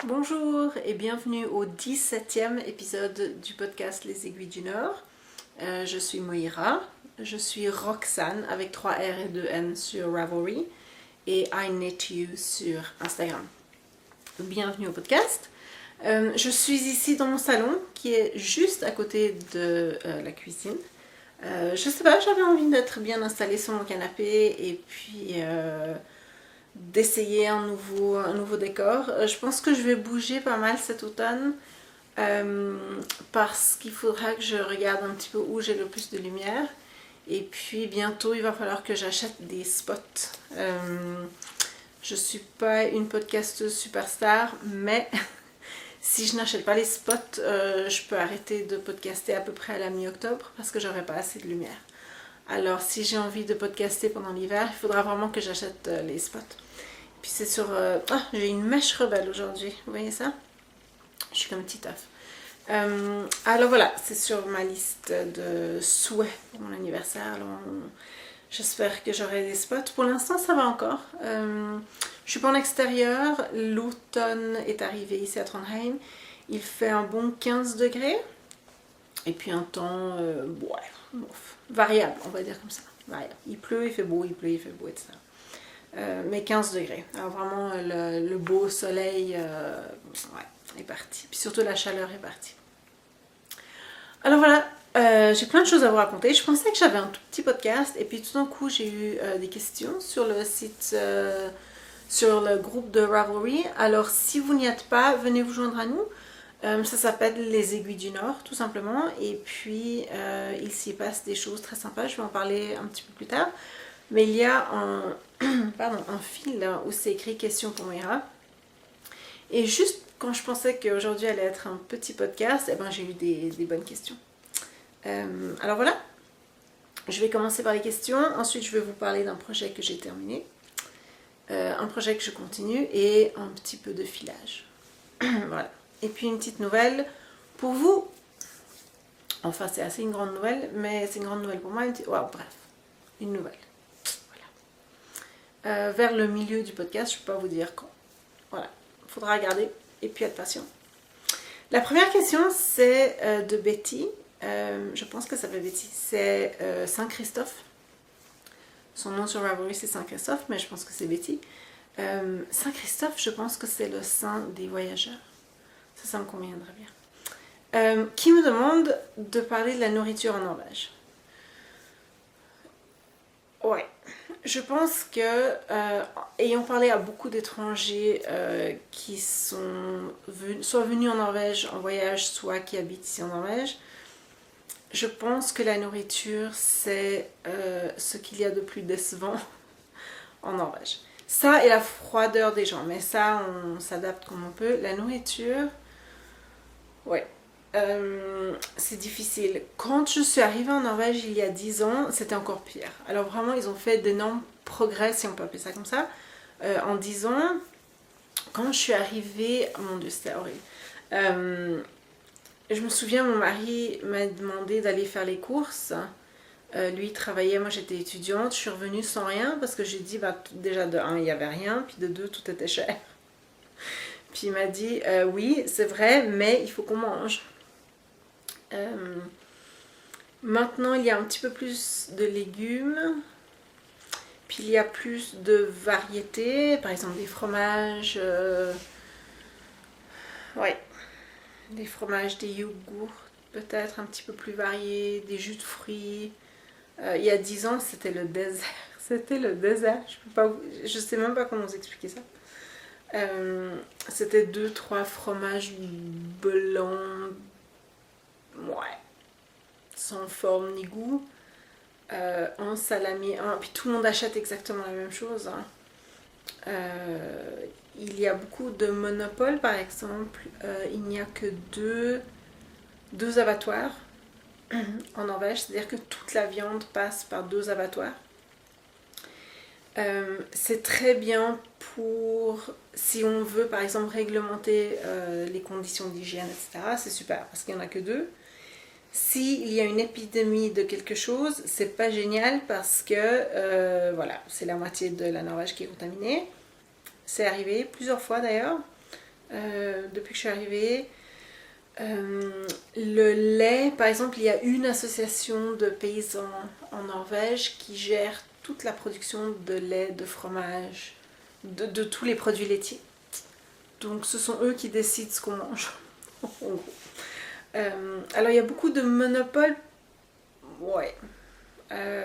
Bonjour et bienvenue au 17e épisode du podcast Les Aiguilles du Nord. Je suis Moira, je suis Roxane avec 3 R et 2 N sur Ravelry et I Knit You sur Instagram. Bienvenue au podcast. Je suis ici dans mon salon qui est juste à côté de la cuisine. Je sais pas, j'avais envie d'être bien installée sur mon canapé et puis d'essayer un nouveau décor. Je pense que je vais bouger pas mal cet automne parce qu'il faudra que je regarde un petit peu où j'ai le plus de lumière. Et puis bientôt il va falloir que j'achète des spots. Je suis pas une podcasteuse superstar, mais si je n'achète pas les spots, je peux arrêter de podcaster à peu près à la mi-octobre parce que j'aurai pas assez de lumière. Alors si j'ai envie de podcaster pendant l'hiver, il faudra vraiment que j'achète les spots. Puis c'est sur... j'ai une mèche rebelle aujourd'hui, vous voyez ça? Je suis comme petit œuf. Alors voilà, c'est sur ma liste de souhaits pour mon anniversaire. Alors, j'espère que j'aurai des spots. Pour l'instant, ça va encore. Je suis pas en extérieur. L'automne est arrivé ici à Trondheim. Il fait un bon 15 degrés. Et puis un temps, variable, on va dire comme ça. Variable. Il pleut, il fait beau, il pleut, il fait beau, etc. Mais 15 degrés. Alors vraiment, le beau soleil est parti. Puis surtout, la chaleur est partie. Alors voilà, j'ai plein de choses à vous raconter. Je pensais que j'avais un tout petit podcast. Et puis tout d'un coup, j'ai eu des questions sur le site, sur le groupe de Ravelry. Alors si vous n'y êtes pas, venez vous joindre à nous. Ça s'appelle Les Aiguilles du Nord, tout simplement. Et puis, il s'y passe des choses très sympas. Je vais en parler un petit peu plus tard. Mais il y a un fil où c'est écrit question pour Moira. Et juste quand je pensais qu'aujourd'hui allait être un petit podcast, j'ai eu des bonnes questions. Alors voilà, je vais commencer par les questions. Ensuite, je vais vous parler d'un projet que j'ai terminé, un projet que je continue et un petit peu de filage. Voilà. Et puis une petite nouvelle pour vous. Enfin, c'est assez une grande nouvelle, mais c'est une grande nouvelle pour moi. Une nouvelle. Vers le milieu du podcast, je ne peux pas vous dire quand. Voilà, il faudra regarder et puis être patient. La première question, c'est de Betty. Je pense que ça s'appelle Betty. C'est Saint-Christophe. Son nom sur Ravelry, c'est Saint-Christophe, mais je pense que c'est Betty. Saint-Christophe, je pense que c'est le saint des voyageurs. Ça me conviendrait bien. Qui me demande de parler de la nourriture en Norvège. Ouais. Je pense que, ayant parlé à beaucoup d'étrangers qui sont soit venus en Norvège en voyage, soit qui habitent ici en Norvège, je pense que la nourriture, c'est ce qu'il y a de plus décevant en Norvège. Ça et la froideur des gens, mais ça, on s'adapte comme on peut. La nourriture, ouais. C'est difficile. Quand je suis arrivée en Norvège il y a 10 ans, c'était encore pire. Alors vraiment, ils ont fait d'énormes progrès, si on peut appeler ça comme ça. En 10 ans, quand je suis arrivée... Oh mon Dieu, c'était horrible. Je me souviens, mon mari m'a demandé d'aller faire les courses. Lui, il travaillait, moi j'étais étudiante. Je suis revenue sans rien parce que j'ai dit, déjà de 1, il n'y avait rien. Puis de 2, tout était cher. Puis il m'a dit, oui, c'est vrai, mais il faut qu'on mange. Maintenant il y a un petit peu plus de légumes, puis il y a plus de variétés, par exemple des fromages, des fromages, des yogourts peut-être un petit peu plus variés, des jus de fruits. Il y a 10 ans c'était le désert, je sais même pas comment vous expliquer ça. C'était 2-3 fromages blancs, sans forme ni goût, un salami, puis tout le monde achète exactement la même chose. Il y a beaucoup de monopoles, par exemple. Il n'y a que deux abattoirs en Norvège, c'est-à-dire que toute la viande passe par 2 abattoirs. C'est très bien pour, si on veut par exemple réglementer les conditions d'hygiène, etc. C'est super parce qu'il n'y en a que 2. S'il y a une épidémie de quelque chose, c'est pas génial parce que c'est la moitié de la Norvège qui est contaminée. C'est arrivé plusieurs fois d'ailleurs. depuis que je suis arrivée. Le lait, par exemple, il y a une association de paysans en Norvège qui gère toute la production de lait, de fromage, de tous les produits laitiers. Donc ce sont eux qui décident ce qu'on mange, en gros. Alors il y a beaucoup de monopoles, ouais,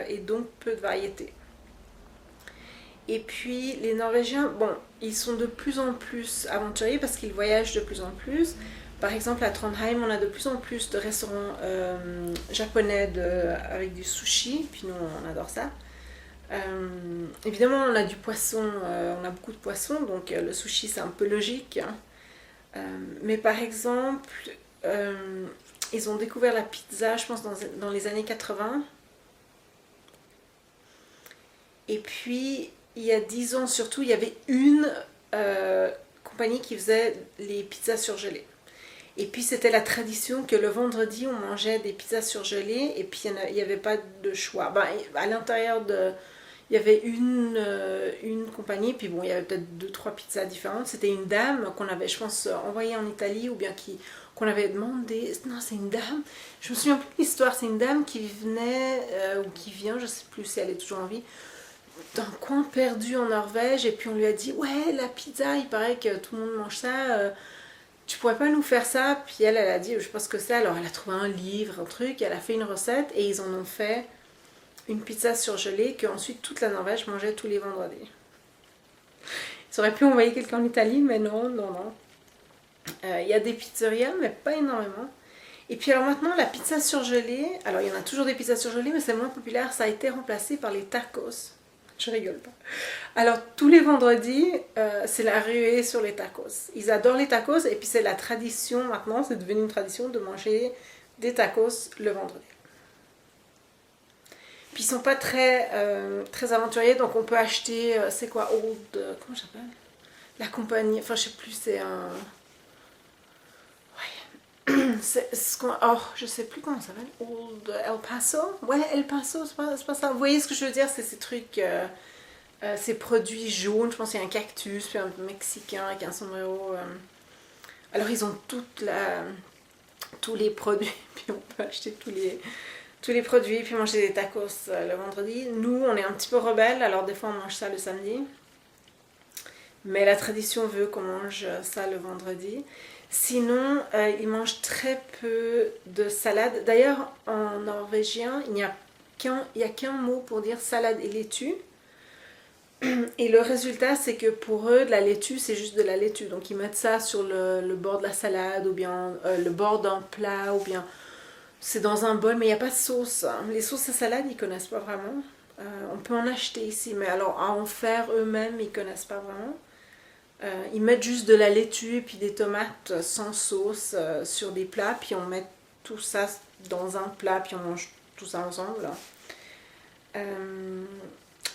et donc peu de variétés. Et puis les Norvégiens, bon, ils sont de plus en plus aventuriers parce qu'ils voyagent de plus en plus. Par exemple, à Trondheim, on a de plus en plus de restaurants japonais avec du sushi, puis nous, on adore ça. Évidemment, on a du poisson, on a beaucoup de poissons, donc le sushi, c'est un peu logique. Hein. Mais par exemple, ils ont découvert la pizza, je pense, dans les années 80. Et puis, il y a 10 ans surtout, il y avait une compagnie qui faisait les pizzas surgelées. Et puis c'était la tradition que le vendredi on mangeait des pizzas surgelées et puis il n'y avait pas de choix. Ben, à l'intérieur il y avait une compagnie, puis bon, il y avait peut-être 2-3 pizzas différentes. C'était une dame qu'on avait, je pense, envoyée en Italie ou bien qu'on avait demandé. Non, c'est une dame. Je me souviens plus de l'histoire. C'est une dame qui venait ou qui vient, je sais plus si elle est toujours en vie, d'un coin perdu en Norvège. Et puis on lui a dit, ouais, la pizza, il paraît que tout le monde mange ça. Tu pourrais pas nous faire ça? Puis elle a dit, je sais pas ce que c'est. Alors elle a trouvé un livre, un truc, elle a fait une recette et ils en ont fait une pizza surgelée que ensuite toute la Norvège mangeait tous les vendredis. Ils auraient pu envoyer quelqu'un en Italie, mais non, non, non. Il y a des pizzerias, mais pas énormément. Et puis alors maintenant, la pizza surgelée, alors il y en a toujours des pizzas surgelées, mais c'est moins populaire, ça a été remplacé par les tacos. Je rigole pas. Alors tous les vendredis, c'est la ruée sur les tacos. Ils adorent les tacos et puis c'est la tradition maintenant, c'est devenu une tradition de manger des tacos le vendredi. Puis ils sont pas très aventuriers, donc on peut acheter, c'est quoi, comment ça s'appelle? La compagnie, enfin je sais plus, c'est un... Ouais, c'est ce qu'on... Oh, je sais plus comment ça s'appelle, Old El Paso? Ouais, El Paso, c'est pas ça. Vous voyez ce que je veux dire, c'est ces trucs... ces produits jaunes, je pense qu'il y a un cactus, puis un mexicain avec un sombrero. Alors ils ont tous les produits, puis on peut acheter tous les produits, puis manger des tacos le vendredi. Nous, on est un petit peu rebelles, alors des fois on mange ça le samedi. Mais la tradition veut qu'on mange ça le vendredi. Sinon, ils mangent très peu de salade. D'ailleurs, en norvégien, il n'y a qu'un mot pour dire salade et laitue. Et le résultat, c'est que pour eux, de la laitue, c'est juste de la laitue. Donc ils mettent ça sur le bord de la salade, ou bien le bord d'un plat, ou bien c'est dans un bol, mais il n'y a pas de sauce. Les sauces à salade, ils connaissent pas vraiment. On peut en acheter ici, mais alors à en faire eux-mêmes, ils connaissent pas vraiment. Ils mettent juste de la laitue et puis des tomates sans sauce sur des plats, puis on met tout ça dans un plat, puis on mange tout ça ensemble.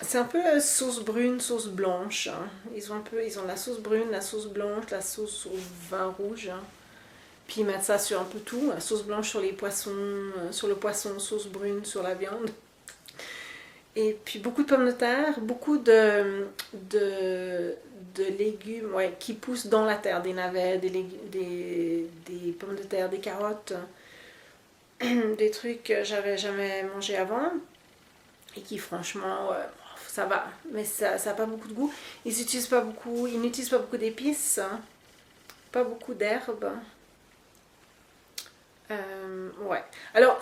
C'est un peu sauce brune, sauce blanche. Hein. Ils ont la sauce brune, la sauce blanche, la sauce au vin rouge. Hein. Puis ils mettent ça sur un peu tout. La sauce blanche sur les poissons, sur le poisson, sauce brune sur la viande. Et puis beaucoup de pommes de terre, beaucoup de légumes ouais, qui poussent dans la terre. Des navets, des pommes de terre, des carottes. Des trucs que j'avais jamais mangé avant. Et qui franchement, ça va. Mais ça n'a pas beaucoup de goût. Ils n'utilisent pas beaucoup d'épices. Hein. Pas beaucoup d'herbes. Ouais. Alors,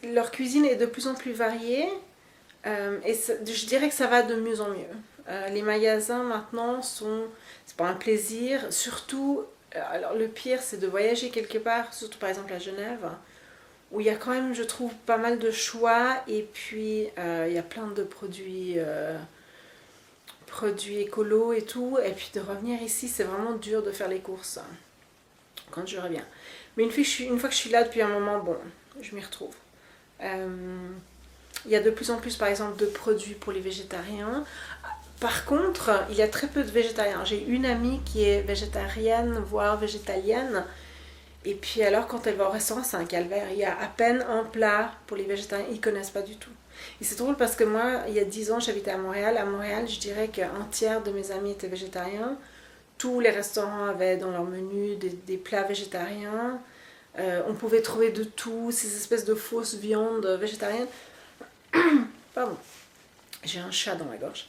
leur cuisine est de plus en plus variée et je dirais que ça va de mieux en mieux. Les magasins maintenant c'est pas un plaisir, surtout, alors le pire c'est de voyager quelque part, surtout par exemple à Genève, où il y a quand même, je trouve, pas mal de choix et puis il y a plein de produits écolos et tout, et puis de revenir ici, c'est vraiment dur de faire les courses quand je reviens. Mais une fois que je suis là depuis un moment, bon, je m'y retrouve. Il y a de plus en plus, par exemple, de produits pour les végétariens. Par contre, il y a très peu de végétariens. J'ai une amie qui est végétarienne, voire végétalienne. Et puis alors, quand elle va au restaurant, c'est un calvaire. Il y a à peine un plat pour les végétariens. Ils ne connaissent pas du tout. Et c'est drôle parce que moi, il y a 10 ans, j'habitais à Montréal. À Montréal, je dirais qu'un tiers de mes amis étaient végétariens. tous les restaurants avaient dans leur menu des plats végétariens. On pouvait trouver de tout, ces espèces de fausses viandes végétariennes. Pardon, j'ai un chat dans la gorge.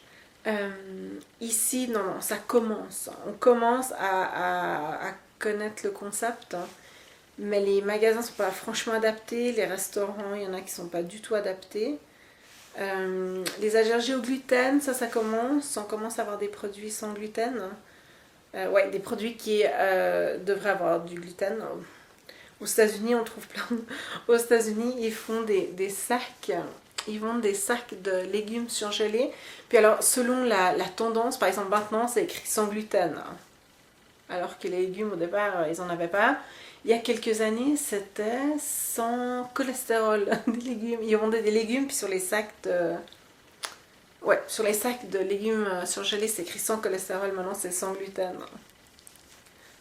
Ici, non, ça commence. On commence à connaître le concept. Mais les magasins ne sont pas franchement adaptés. Les restaurants, il y en a qui ne sont pas du tout adaptés. Les allergies au gluten, ça commence. On commence à avoir des produits sans gluten. Ouais, des produits qui devraient avoir du gluten. Aux États-Unis, on trouve plein de... Aux États-Unis, ils font des sacs. Ils vendent des sacs de légumes surgelés. Puis alors, selon la tendance, par exemple, maintenant, c'est écrit sans gluten. Alors que les légumes, au départ, ils n'en avaient pas. Il y a quelques années, c'était sans cholestérol, des légumes. Ils vendaient des légumes, puis sur les sacs de... Ouais, sur les sacs de légumes surgelés, c'est écrit sans cholestérol. Maintenant, c'est sans gluten.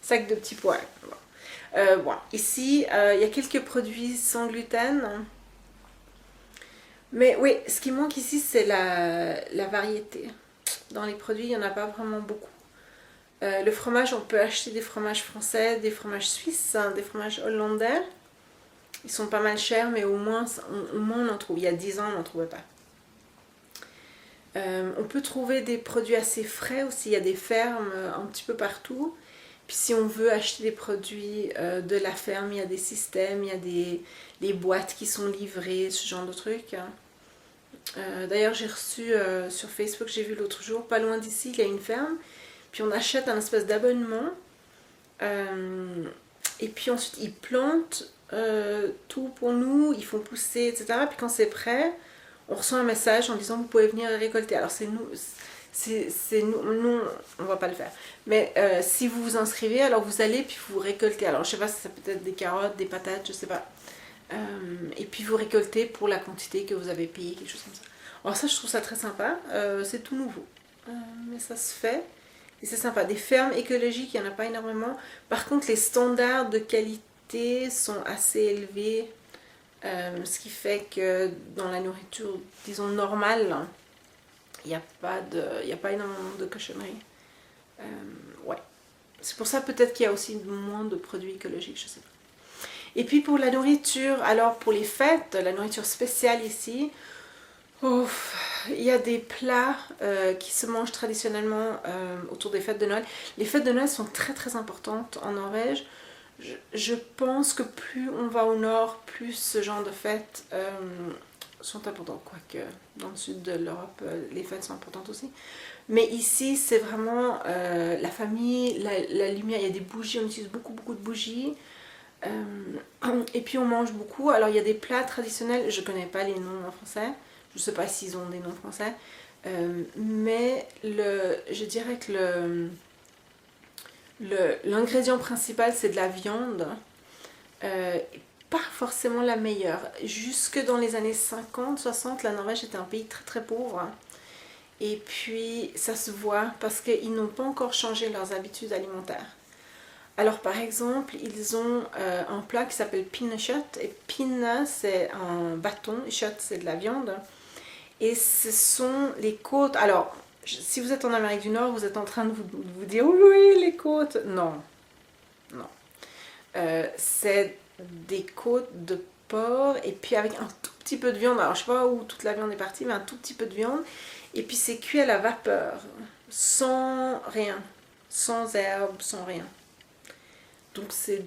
Sac de petits pois. Bon, ici, il y a quelques produits sans gluten. Mais oui, ce qui manque ici, c'est la variété. Dans les produits, il n'y en a pas vraiment beaucoup. Le fromage, on peut acheter des fromages français, des fromages suisses, des fromages hollandais. Ils sont pas mal chers, mais au moins on en trouve. Il y a 10 ans, on n'en trouvait pas. On peut trouver des produits assez frais aussi. Il y a des fermes un petit peu partout. Puis si on veut acheter des produits de la ferme, il y a des systèmes, il y a des boîtes qui sont livrées, ce genre de trucs. D'ailleurs, j'ai reçu sur Facebook, j'ai vu l'autre jour, pas loin d'ici, il y a une ferme. Puis on achète un espèce d'abonnement. Et puis ensuite, ils plantent tout pour nous, ils font pousser, etc. Puis quand c'est prêt, on reçoit un message en disant vous pouvez venir récolter. Alors c'est nous... nous, on va pas le faire. Mais si vous vous inscrivez, alors vous allez puis vous récoltez. Alors je sais pas si ça peut être des carottes, des patates, je sais pas. Et puis vous récoltez pour la quantité que vous avez payé, quelque chose comme ça. Alors ça, je trouve ça très sympa. C'est tout nouveau. Mais ça se fait. Et c'est sympa. Des fermes écologiques, il n'y en a pas énormément. Par contre, les standards de qualité sont assez élevés. Ce qui fait que dans la nourriture, disons, normale, il n'y a pas énormément de cochonneries. Ouais. C'est pour ça peut-être qu'il y a aussi moins de produits écologiques, je sais pas. Et puis pour la nourriture, alors pour les fêtes, la nourriture spéciale ici, il y a des plats qui se mangent traditionnellement autour des fêtes de Noël. Les fêtes de Noël sont très très importantes en Norvège. Je pense que plus on va au nord, plus ce genre de fêtes sont importantes. Quoique dans le sud de l'Europe, les fêtes sont importantes aussi. Mais ici, c'est vraiment la famille, la lumière. Il y a des bougies, on utilise beaucoup beaucoup de bougies. Et puis on mange beaucoup. Alors il y a des plats traditionnels, je connais pas les noms en français. Je sais pas s'ils ont des noms français. Mais je dirais que l'ingrédient principal, c'est de la viande. Pas forcément la meilleure. Jusque dans les années 50, 60, la Norvège était un pays très très pauvre. Et puis ça se voit parce qu'ils n'ont pas encore changé leurs habitudes alimentaires. Alors par exemple, ils ont un plat qui s'appelle pinnekjøtt. Et pinne, c'est un bâton, kjøtt, c'est de la viande. Et ce sont les côtes. Alors, si vous êtes en Amérique du Nord, vous êtes en train de vous dire oui, les côtes. Non, non. C'est des côtes de porc et puis avec un tout petit peu de viande. Alors, je sais pas où toute la viande est partie, mais un tout petit peu de viande. Et puis, c'est cuit à la vapeur, sans rien, sans herbe, sans rien. Donc, c'est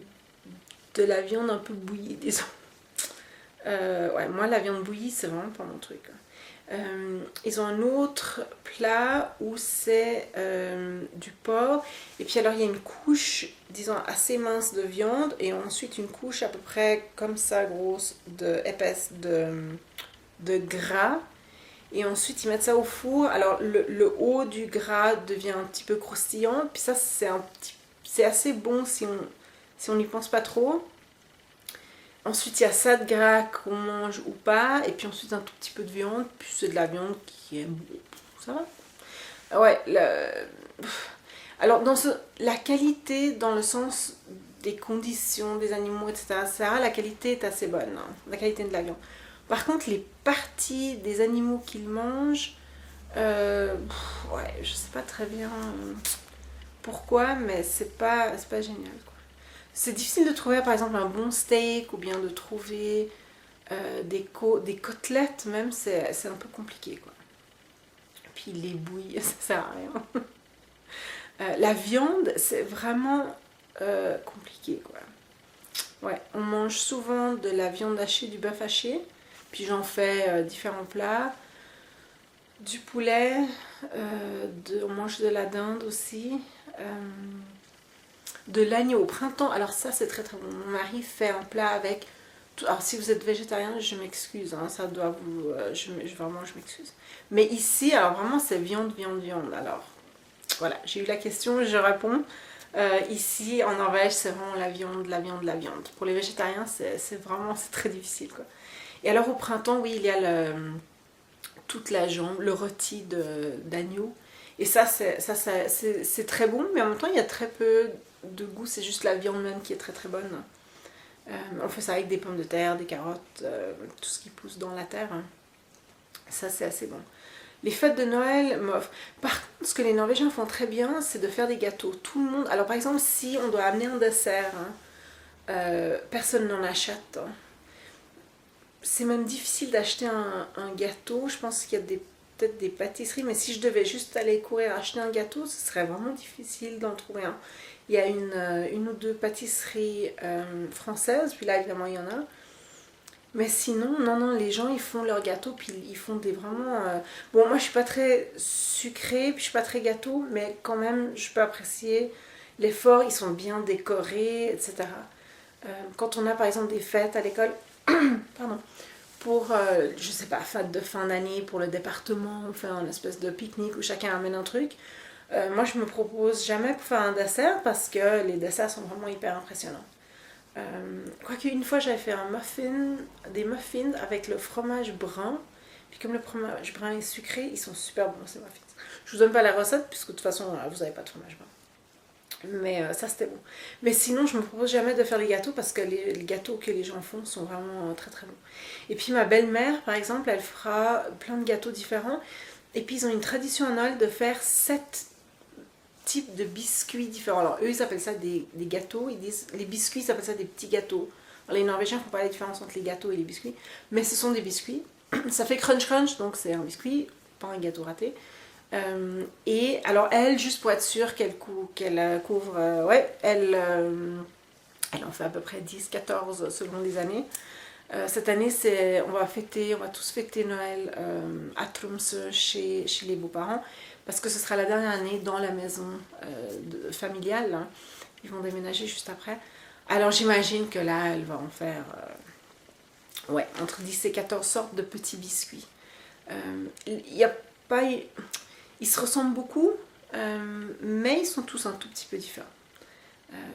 de la viande un peu bouillie, disons. Ouais, moi, la viande bouillie, c'est vraiment pas mon truc. Ils ont un autre plat où c'est du porc et puis alors il y a une couche disons assez mince de viande et ensuite une couche à peu près comme ça grosse épaisse de gras et ensuite ils mettent ça au four. Alors le haut du gras devient un petit peu croustillant puis ça c'est assez bon si on n'y pense pas trop. Ensuite, il y a ça de gras qu'on mange ou pas. Et puis ensuite, un tout petit peu de viande. Puis c'est de la viande qui est... Ça va? Ouais. Alors, la qualité, dans le sens des conditions, des animaux, etc., la qualité est assez bonne. Hein, la qualité de la viande. Par contre, les parties des animaux qu'ils mangent... ouais, je sais pas très bien... pourquoi, mais c'est pas génial, quoi. C'est difficile de trouver par exemple un bon steak ou bien de trouver des côtelettes même, c'est un peu compliqué, quoi. Puis les bouillies, ça sert à rien. La viande, c'est vraiment compliqué, quoi. Ouais, on mange souvent de la viande hachée, du bœuf haché, puis j'en fais différents plats. Du poulet, on mange de la dinde aussi, de l'agneau au printemps. Alors ça c'est très très bon. Mon mari fait un plat avec... Alors si vous êtes végétarien, je m'excuse, hein, ça doit vous... vraiment je m'excuse. Mais ici, alors vraiment c'est viande, viande, viande. Alors voilà, j'ai eu la question, je réponds. Ici en Norvège c'est vraiment la viande, la viande, la viande. Pour les végétariens c'est vraiment c'est très difficile, quoi. Et alors au printemps, oui, il y a toute la jambe, le rôti d'agneau. Et ça c'est très bon, mais en même temps il y a très peu de goût, c'est juste la viande même qui est très très bonne. On fait ça avec des pommes de terre, des carottes, tout ce qui pousse dans la terre. Ça c'est assez bon. Les fêtes de Noël m'offrent. Par contre, ce que les Norvégiens font très bien, c'est de faire des gâteaux. Tout le monde... Alors par exemple, si on doit amener un dessert, personne n'en achète, hein. C'est même difficile d'acheter un gâteau. Je pense qu'il y a peut-être des pâtisseries, mais si je devais juste aller courir acheter un gâteau, ce serait vraiment difficile d'en trouver un. Il y a une ou deux pâtisseries françaises, puis là évidemment il y en a. Mais sinon, non, les gens ils font leurs gâteaux, puis ils font des vraiment... Bon, moi je suis pas très sucrée, puis je suis pas très gâteau, mais quand même je peux apprécier l'effort, ils sont bien décorés, etc. Quand on a par exemple des fêtes à l'école, pardon, pour, je sais pas, fête de fin d'année pour le département, on fait une espèce de pique-nique où chacun amène un truc. Moi, je me propose jamais pour faire un dessert parce que les desserts sont vraiment hyper impressionnants. Quoique, une fois, j'avais fait des muffins avec le fromage brun. Puis comme le fromage brun est sucré, ils sont super bons, ces muffins. Je vous donne pas la recette puisque de toute façon, vous n'avez pas de fromage brun. Mais ça c'était bon. Mais sinon je me propose jamais de faire les gâteaux parce que les gâteaux que les gens font sont vraiment très très bons. Et puis ma belle-mère par exemple, elle fera plein de gâteaux différents. Et puis ils ont une tradition à Noël de faire 7 types de biscuits différents. Alors eux ils appellent ça des gâteaux, ils disent, les biscuits ils appellent ça des petits gâteaux. Alors, les Norvégiens font pas la différence entre les gâteaux et les biscuits, mais ce sont des biscuits. Ça fait crunch crunch, donc c'est un biscuit, pas un gâteau raté. Et alors elle, juste pour être sûre qu'elle couvre, ouais, elle en fait à peu près 10-14 selon les années. Cette année, on va tous fêter Noël à Tromsø chez les beaux-parents, parce que ce sera la dernière année dans la maison familiale, hein. Ils vont déménager juste après. Alors j'imagine que là, elle va en faire ouais, entre 10 et 14 sortes de petits biscuits. Il y a pas... Ils se ressemblent beaucoup, mais ils sont tous un tout petit peu différents.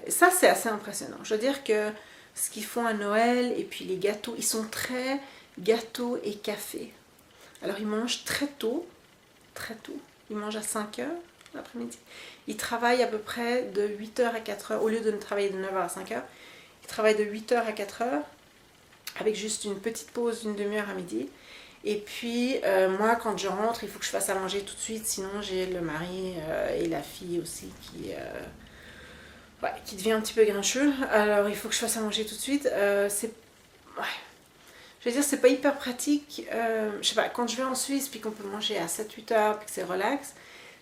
Et ça, c'est assez impressionnant. Je veux dire que ce qu'ils font à Noël, et puis les gâteaux, ils sont très gâteaux et café. Alors, ils mangent très tôt. Ils mangent à 5h l'après-midi. Ils travaillent à peu près de 8h à 4h. Au lieu de travailler de 9h à 5h, ils travaillent de 8h à 4h, avec juste une petite pause d'une demi-heure à midi. Et puis moi quand je rentre, il faut que je fasse à manger tout de suite, sinon j'ai le mari et la fille aussi qui devient un petit peu grincheux. Alors il faut que je fasse à manger tout de suite. Je veux dire, c'est pas hyper pratique. Je sais pas, quand je vais en Suisse puis qu'on peut manger à 7-8 heures puis que c'est relax,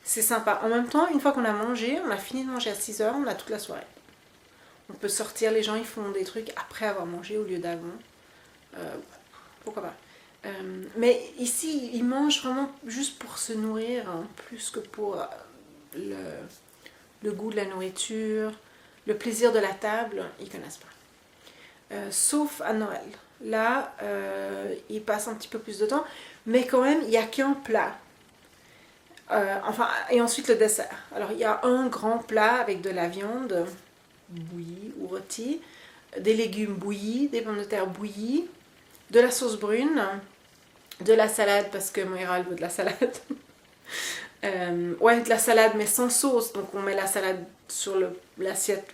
c'est sympa. En même temps, une fois qu'on a mangé, on a fini de manger à 6 heures, on a toute la soirée. On peut sortir, les gens ils font des trucs après avoir mangé au lieu d'avant. Pourquoi pas. Mais ici, ils mangent vraiment juste pour se nourrir, hein, plus que pour le goût de la nourriture, le plaisir de la table, ils connaissent pas. Sauf à Noël. Là, ils passent un petit peu plus de temps, mais quand même, il n'y a qu'un plat. Et ensuite le dessert. Alors, il y a un grand plat avec de la viande bouillie ou rôtie, des légumes bouillis, des pommes de terre bouillies, de la sauce brune, de la salade parce que Moira elle veut de la salade. Ouais, de la salade mais sans sauce, donc on met la salade sur l'assiette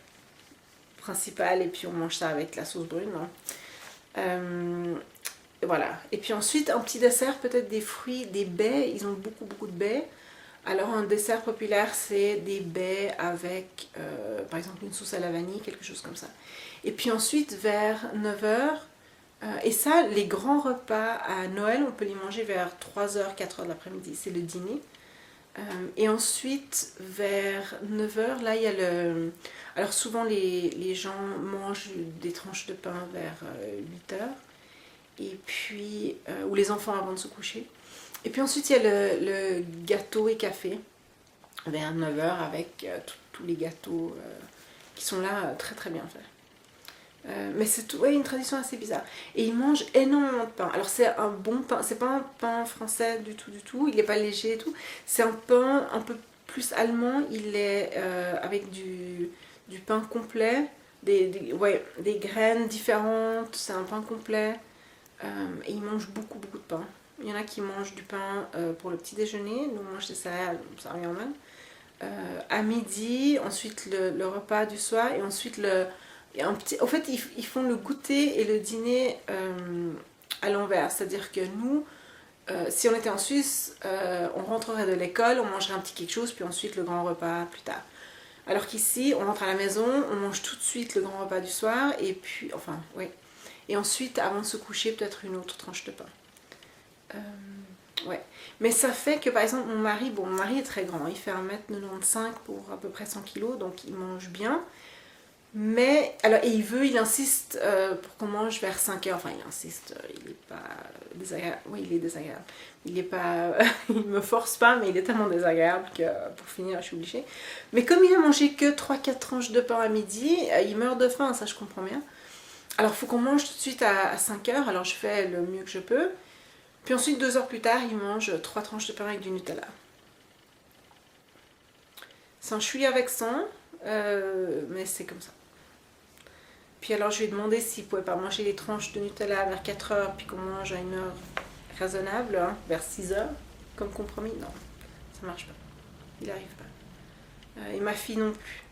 principale et puis on mange ça avec la sauce brune, hein. Voilà. Et puis ensuite un petit dessert, peut-être des fruits, des baies, ils ont beaucoup de baies. Alors un dessert populaire, c'est des baies avec, par exemple, une sauce à la vanille, quelque chose comme ça. Et puis ensuite, vers 9 heures, et ça, les grands repas à Noël, on peut les manger vers 3 heures, 4 heures de l'après-midi, c'est le dîner. Et ensuite, vers 9 heures, là, il y a le... Alors souvent, les gens mangent des tranches de pain vers 8 heures, et puis, ou les enfants avant de se coucher. Et puis ensuite, il y a le gâteau et café, vers 9 heures, avec tous les gâteaux qui sont là, très très bien faits. Mais c'est ouais, une tradition assez bizarre. Et ils mangent énormément de pain. Alors c'est un bon pain, c'est pas un pain français du tout, il n'est pas léger et tout. C'est un pain un peu plus allemand, il est avec du pain complet, des graines différentes, c'est un pain complet. Et ils mangent beaucoup de pain. Il y en a qui mangent du pain pour le petit déjeuner, nous on mange des céréales, ça revient au même. À midi, ensuite le repas du soir, et ensuite en fait, ils font le goûter et le dîner à l'envers. C'est-à-dire que nous, si on était en Suisse, on rentrerait de l'école, on mangerait un petit quelque chose, puis ensuite le grand repas plus tard. Alors qu'ici, on rentre à la maison, on mange tout de suite le grand repas du soir, et puis, enfin, oui. Et ensuite, avant de se coucher, peut-être une autre tranche de pain. Ouais. Mais ça fait que, par exemple, mon mari est très grand, il fait 1m95 pour à peu près 100 kg, donc il mange bien. Mais, alors, et il insiste pour qu'on mange vers 5 heures. Enfin, il insiste, il n'est pas désagréable. Oui, il est désagréable. Il est pas. Il me force pas, mais il est tellement désagréable que pour finir, je suis obligée. Mais comme il a mangé que 3-4 tranches de pain à midi, il meurt de faim, ça je comprends bien. Alors, il faut qu'on mange tout de suite à 5 heures. Alors, je fais le mieux que je peux. Puis ensuite, 2 heures plus tard, il mange 3 tranches de pain avec du Nutella. C'est un chouïa vexant, mais c'est comme ça. Puis alors je lui ai demandé s'il ne pouvait pas manger les tranches de Nutella vers 4 heures, puis qu'on mange à une heure raisonnable, hein, vers 6 heures, comme compromis. Non, ça marche pas. Il n'arrive pas. Et ma fille non plus.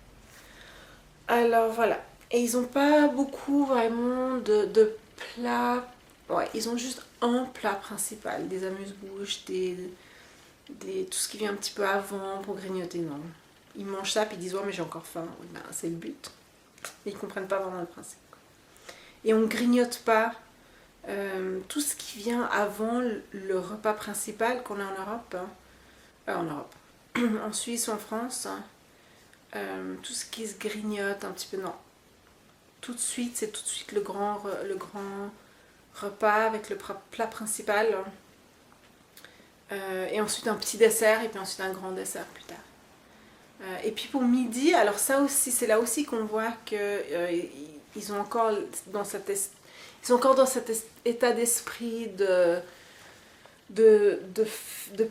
Alors voilà. Et ils n'ont pas beaucoup vraiment de plats. Ouais, ils ont juste un plat principal. Des amuse-bouches, tout ce qui vient un petit peu avant pour grignoter, non. Ils mangent ça, puis ils disent « Ouais, mais j'ai encore faim. » Oui, ben, c'est le but. Mais ils ne comprennent pas vraiment le principe. Et on ne grignote pas tout ce qui vient avant le repas principal qu'on a en Europe. En Europe. En Suisse ou en France. Tout ce qui se grignote un petit peu, non. Tout de suite, c'est tout de suite le grand repas avec le plat principal. Et ensuite un petit dessert, et puis ensuite un grand dessert plus tard. Et puis pour midi, alors ça aussi, c'est là aussi qu'on voit qu'ils ont encore dans cet état d'esprit de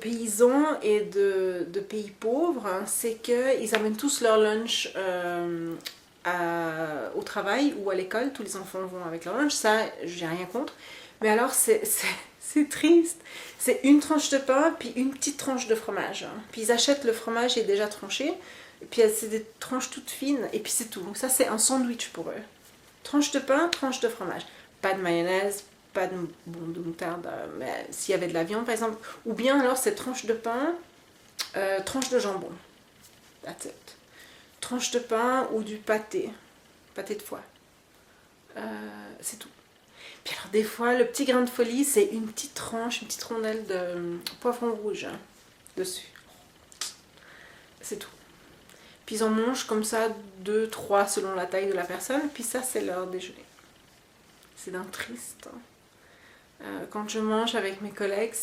paysans et de pays pauvres, hein. C'est qu'ils amènent tous leur lunch au travail ou à l'école. Tous les enfants vont avec leur lunch, ça j'ai rien contre. Mais alors c'est triste. C'est une tranche de pain, puis une petite tranche de fromage. Puis ils achètent le fromage, il est déjà tranché. Et puis c'est des tranches toutes fines, et puis c'est tout. Donc ça, c'est un sandwich pour eux. Tranche de pain, tranche de fromage. Pas de mayonnaise, pas de moutarde, mais s'il y avait de la viande, par exemple. Ou bien alors, c'est tranche de pain, tranche de jambon. That's it. Tranche de pain ou du pâté. Pâté de foie. C'est tout. Puis alors des fois, le petit grain de folie, c'est une petite tranche, une petite rondelle de poivron rouge dessus. C'est tout. Puis ils en mangent comme ça 2, 3 selon la taille de la personne. Puis ça, c'est leur déjeuner. C'est d'un triste. Quand je mange avec mes collègues,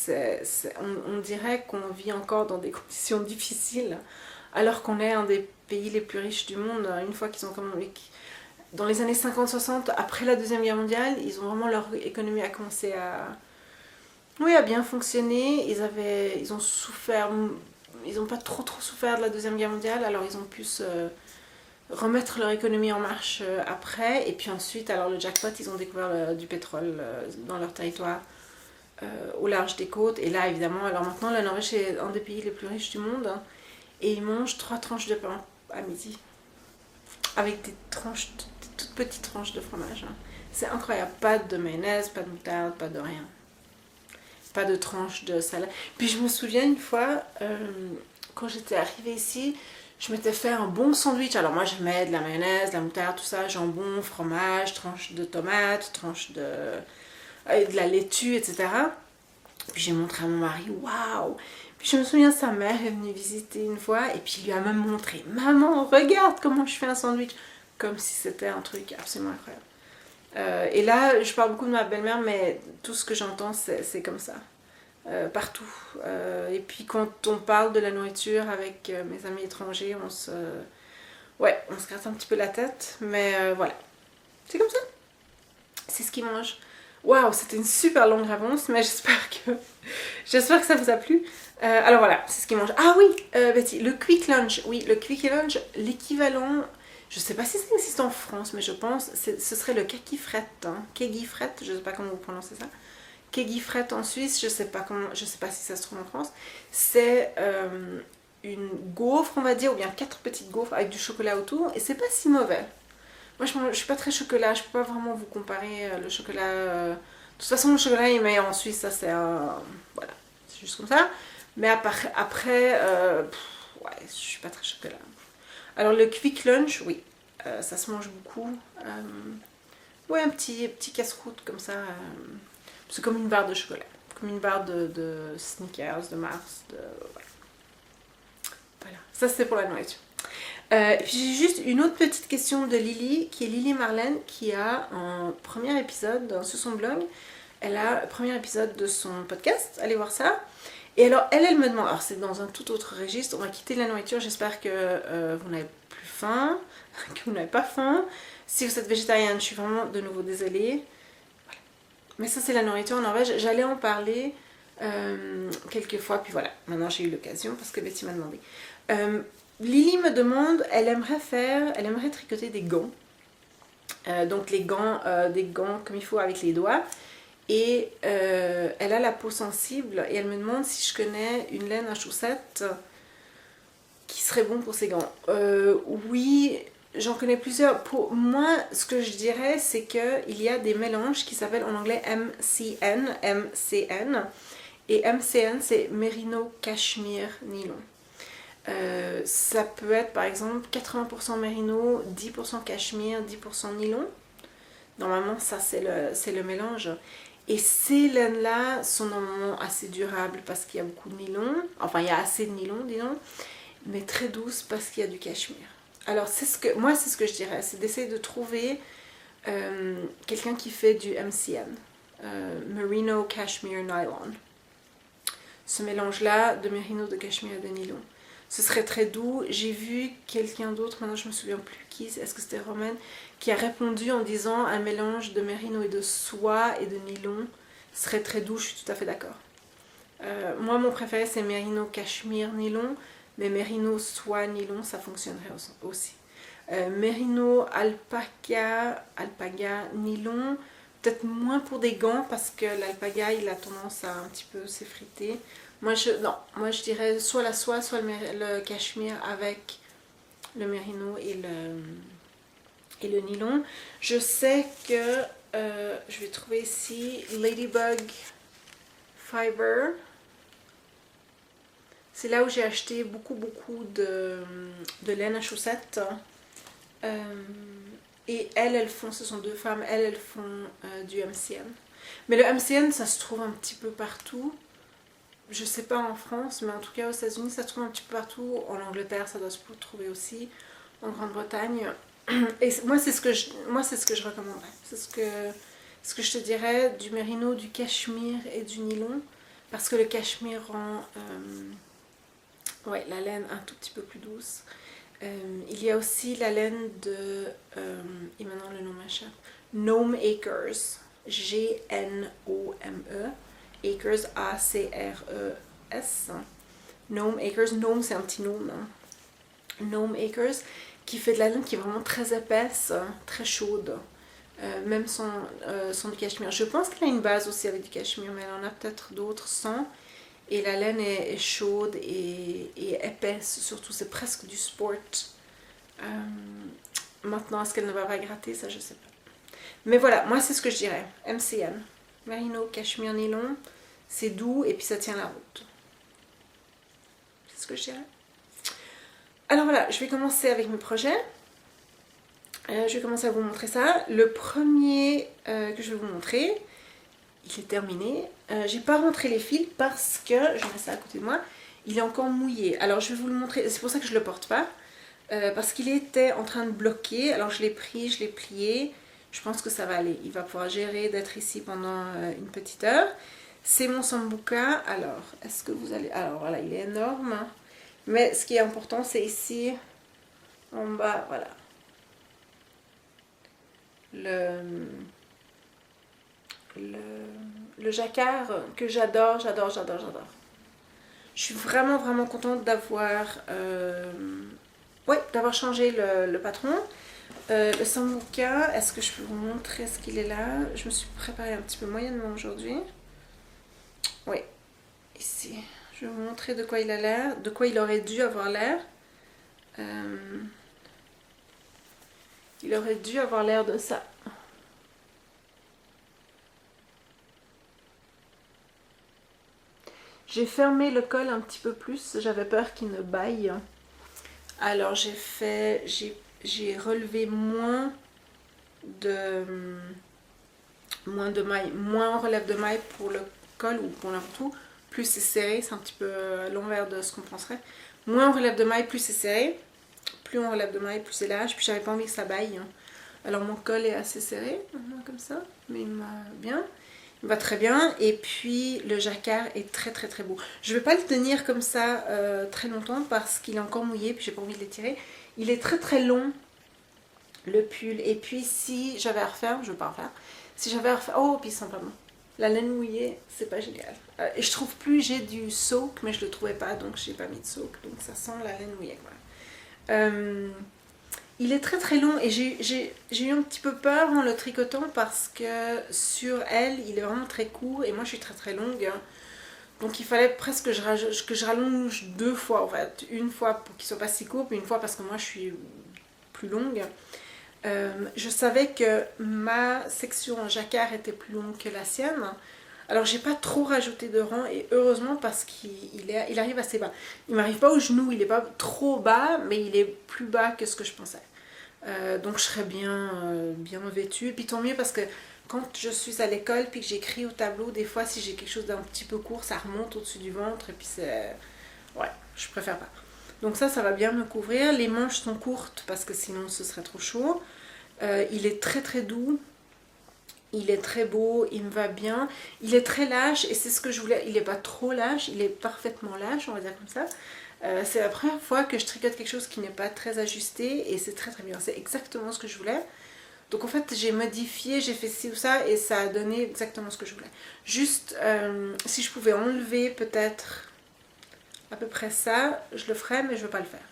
on dirait qu'on vit encore dans des conditions difficiles, alors qu'on est un des pays les plus riches du monde. Une fois qu'ils ont dans les années 50-60, après la Deuxième Guerre mondiale, ils ont vraiment, leur économie a commencé à bien fonctionner. Ils ont souffert, ils n'ont pas trop souffert de la Deuxième Guerre mondiale, alors ils ont pu se remettre leur économie en marche après. Et puis ensuite, alors le jackpot, ils ont découvert du pétrole dans leur territoire au large des côtes. Et là, évidemment, alors maintenant, la Norvège est un des pays les plus riches du monde, hein, et ils mangent 3 tranches de pain à midi avec des toutes petites tranches de fromage, hein. C'est incroyable. Pas de mayonnaise, pas de moutarde, pas de rien. Pas de tranches de salade. Puis je me souviens une fois, quand j'étais arrivée ici, je m'étais fait un bon sandwich. Alors moi, je mets de la mayonnaise, de la moutarde, tout ça, jambon, fromage, tranche de tomate, tranche de la laitue, etc. Puis j'ai montré à mon mari, waouh! Puis je me souviens, sa mère est venue visiter une fois et puis il lui a même montré, maman, regarde comment je fais un sandwich, comme si c'était un truc absolument incroyable. Et là, je parle beaucoup de ma belle-mère, mais tout ce que j'entends, c'est comme ça, partout. Et puis quand on parle de la nourriture avec mes amis étrangers, on se gratte un petit peu la tête, mais voilà, c'est comme ça. C'est ce qu'ils mangent. Waouh, c'était une super longue réponse, mais j'espère que ça vous a plu. Alors voilà, c'est ce qu'ils mangent. Ah oui, Betty, le quick lunch. Oui, le quick lunch, l'équivalent, je sais pas si ça existe en France, mais je pense, ce serait le kegifret. Hein. Kegifret, je sais pas comment vous prononcez ça. Kegifret en Suisse, je sais pas si ça se trouve en France. C'est une gaufre, on va dire, ou bien 4 petites gaufres avec du chocolat autour, et c'est pas si mauvais. Moi, je suis pas très chocolat, je peux pas vraiment vous comparer le chocolat. De toute façon, le chocolat il est meilleur en Suisse, ça c'est voilà, c'est juste comme ça. Mais après ouais, je suis pas très chocolat. Alors, le quick lunch, oui, ça se mange beaucoup. Ouais, un petit casse-croûte comme ça. C'est comme une barre de chocolat, comme une barre de Snickers, de Mars. Voilà, ça c'est pour la nourriture. Et puis j'ai juste une autre petite question de Lily, qui est Lily Marlène, qui a un premier épisode sur son blog. Elle a le premier épisode de son podcast, allez voir ça. Et alors elle me demande, alors c'est dans un tout autre registre, on va quitter la nourriture, j'espère que vous n'avez plus faim, que vous n'avez pas faim. Si vous êtes végétarienne, je suis vraiment de nouveau désolée. Voilà. Mais ça c'est la nourriture en Norvège, j'allais en parler quelques fois, puis voilà, maintenant j'ai eu l'occasion parce que Betty m'a demandé. Lily me demande, elle aimerait tricoter des gants. Donc des gants comme il faut avec les doigts. Et elle a la peau sensible et elle me demande si je connais une laine à chaussettes qui serait bon pour ces gants. Oui, j'en connais plusieurs. Pour moi, ce que je dirais, c'est qu'il y a des mélanges qui s'appellent en anglais MCN. Et MCN, c'est Merino Cashmere Nylon. Ça peut être par exemple 80% mérino, 10% cachemire, 10% nylon. Normalement, ça c'est le mélange. Et ces laines-là sont normalement assez durables parce qu'il y a beaucoup de nylon. Enfin, il y a assez de nylon, disons. Mais très douces parce qu'il y a du cachemire. Alors, moi, c'est ce que je dirais. C'est d'essayer de trouver quelqu'un qui fait du MCN. Merino Cashmere Nylon. Ce mélange-là de mérino, de cachemire et de nylon. Ce serait très doux. J'ai vu quelqu'un d'autre, maintenant je me souviens plus qui, est-ce que c'était Romaine, qui a répondu en disant un mélange de mérino et de soie et de nylon serait très doux, je suis tout à fait d'accord. Moi mon préféré c'est mérino cachemire nylon, mais mérino soie nylon ça fonctionnerait aussi. Mérino alpaga nylon, peut-être moins pour des gants parce que l'alpaga il a tendance à un petit peu s'effriter. Moi je dirais soit la soie, soit le cachemire avec le mérino et le nylon. Je sais que je vais trouver ici Ladybug Fiber. C'est là où j'ai acheté beaucoup de laine à chaussettes. Et elles font, ce sont deux femmes, elles font du MCN. Mais le MCN, ça se trouve un petit peu partout. Je sais pas en France, mais en tout cas aux États-Unis, ça se trouve un petit peu partout. En Angleterre, ça doit se trouver aussi. En Grande-Bretagne. Et moi, c'est ce que je recommanderais. C'est ce que je te dirais, du mérino, du cachemire et du nylon. Parce que le cachemire rend la laine un tout petit peu plus douce. Il y a aussi la laine de... et maintenant le nom m'échappe. Gnome Acres. G-N-O-M-E. Acres, A-C-R-E-S. Gnome Acres. Gnome, c'est un petit gnome. Hein. Gnome Acres, qui fait de la laine qui est vraiment très épaisse, très chaude. Même sans du cachemire. Je pense qu'elle a une base aussi avec du cachemire, mais elle en a peut-être d'autres sans. Et la laine est chaude et épaisse, surtout c'est presque du sport. Maintenant, est-ce qu'elle ne va pas gratter? Ça, je sais pas. Mais voilà, moi c'est ce que je dirais. MCN. Merino, cachemire, nylon. C'est doux et puis ça tient la route. C'est ce que je dirais. Alors voilà, je vais commencer avec mes projets. Je vais commencer à vous montrer ça. Le premier que je vais vous montrer, il est terminé. J'ai pas rentré les fils parce que, je mets ça à côté de moi, il est encore mouillé. Alors je vais vous le montrer, c'est pour ça que je le porte pas. Parce qu'il était en train de bloquer. Alors je l'ai pris, je l'ai plié. Je pense que ça va aller. Il va pouvoir gérer d'être ici pendant une petite heure. C'est mon sambuca. Alors, est-ce que vous allez... Alors voilà, il est énorme. Mais ce qui est important, c'est ici, en bas, voilà. Le jacquard que j'adore. Je suis vraiment contente d'avoir d'avoir changé le patron. Le sambuca, est-ce que je peux vous montrer ce qu'il est là? Je me suis préparée un petit peu moyennement aujourd'hui. Oui, ici. Je vais vous montrer de quoi il a l'air, de quoi il aurait dû avoir l'air. Il aurait dû avoir l'air de ça. J'ai fermé le col un petit peu plus, j'avais peur qu'il ne baille. Alors j'ai relevé moins de mailles, moins en relève de mailles pour le col ou pour l'entour. Plus c'est serré, c'est un petit peu à l'envers de ce qu'on penserait. Moins on relève de mailles, plus c'est serré. Plus on relève de mailles, plus c'est large. Puis j'avais pas envie que ça baille. Alors mon col est assez serré, comme ça, mais il me va bien. Il me va très bien. Et puis le jacquard est très beau. Je vais pas le tenir comme ça très longtemps parce qu'il est encore mouillé, puis j'ai pas envie de l'étirer. Il est très long, le pull. Et puis si j'avais à refaire, je vais pas en refaire. Si j'avais à refaire... Oh, puis simplement. La laine mouillée, c'est pas génial. Et je trouve plus, j'ai du soak, mais je le trouvais pas, donc j'ai pas mis de soak. Donc ça sent la laine mouillée. Voilà. Il est très long et j'ai eu un petit peu peur en le tricotant parce que sur elle, il est vraiment très court et moi je suis très longue. Donc il fallait presque que je rallonge 2 fois en fait. Une fois pour qu'il soit pas si court, puis une fois parce que moi je suis plus longue. Je savais que ma section en jacquard était plus longue que la sienne. Alors j'ai pas trop rajouté de rang et heureusement parce qu'il arrive assez bas. Il m'arrive pas au genou, il est pas trop bas, mais il est plus bas que ce que je pensais. Donc je serais bien vêtue. Et puis tant mieux parce que quand je suis à l'école puis que j'écris au tableau, des fois si j'ai quelque chose d'un petit peu court, ça remonte au-dessus du ventre et puis c'est... Ouais, je préfère pas. Donc ça va bien me couvrir. Les manches sont courtes parce que sinon ce serait trop chaud. Il est très doux. Il est très beau, il me va bien. Il est très lâche et c'est ce que je voulais. Il n'est pas trop lâche, il est parfaitement lâche, on va dire comme ça. C'est la première fois que je tricote quelque chose qui n'est pas très ajusté et c'est très bien. C'est exactement ce que je voulais. Donc en fait j'ai modifié, j'ai fait ci ou ça et ça a donné exactement ce que je voulais. Juste si je pouvais enlever peut-être à peu près ça, je le ferais mais je ne veux pas le faire.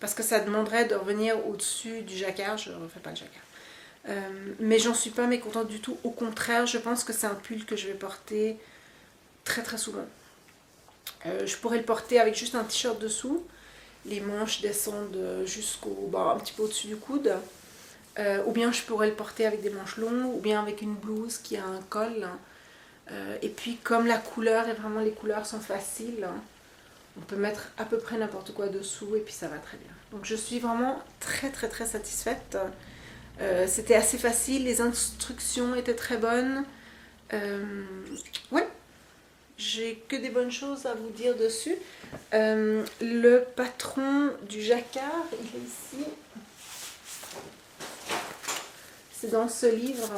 Parce que ça demanderait de revenir au-dessus du jacquard, je ne refais pas le jacquard. Mais j'en suis pas mécontente du tout. Au contraire, je pense que c'est un pull que je vais porter très souvent. Je pourrais le porter avec juste un t-shirt dessous. Les manches descendent jusqu'au un petit peu au-dessus du coude. Ou bien je pourrais le porter avec des manches longues, ou bien avec une blouse qui a un col. Et puis comme la couleur, et vraiment les couleurs sont faciles, on peut mettre à peu près n'importe quoi dessous et puis ça va très bien. Donc je suis vraiment très satisfaite. C'était assez facile, les instructions étaient très bonnes. Ouais, j'ai que des bonnes choses à vous dire dessus. Le patron du jacquard, il est ici. C'est dans ce livre.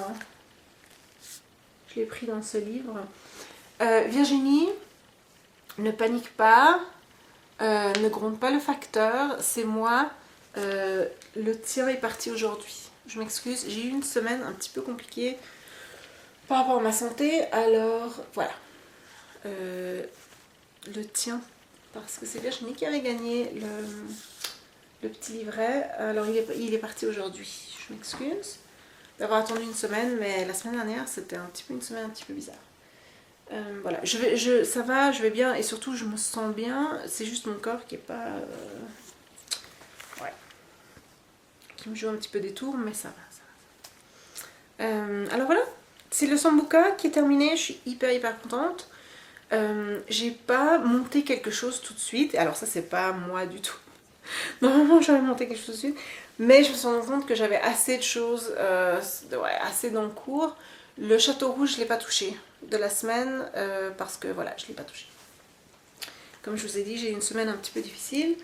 Je l'ai pris dans ce livre. Virginie, ne panique pas. Ne gronde pas le facteur. C'est moi. Le tien est parti aujourd'hui. Je m'excuse, j'ai eu une semaine un petit peu compliquée par rapport à ma santé, alors voilà. Le tien, parce que c'est Virginie qui avait gagné le petit livret, alors il est parti aujourd'hui. Je m'excuse d'avoir attendu une semaine, mais la semaine dernière c'était une semaine un petit peu bizarre. Voilà, ça va, je vais bien et surtout je me sens bien, c'est juste mon corps qui est pas... qui me joue un petit peu des tours, mais ça va. Alors voilà, c'est le sambuca qui est terminé, je suis hyper contente. J'ai pas monté quelque chose tout de suite, alors ça c'est pas moi du tout. Normalement, j'aurais monté quelque chose dessus. Mais je me suis rendu compte que j'avais assez de choses, ouais, assez dans le cours. Le château rouge, je ne l'ai pas touché de la semaine parce que voilà, je ne l'ai pas touché. Comme je vous ai dit, j'ai une semaine un petit peu difficile.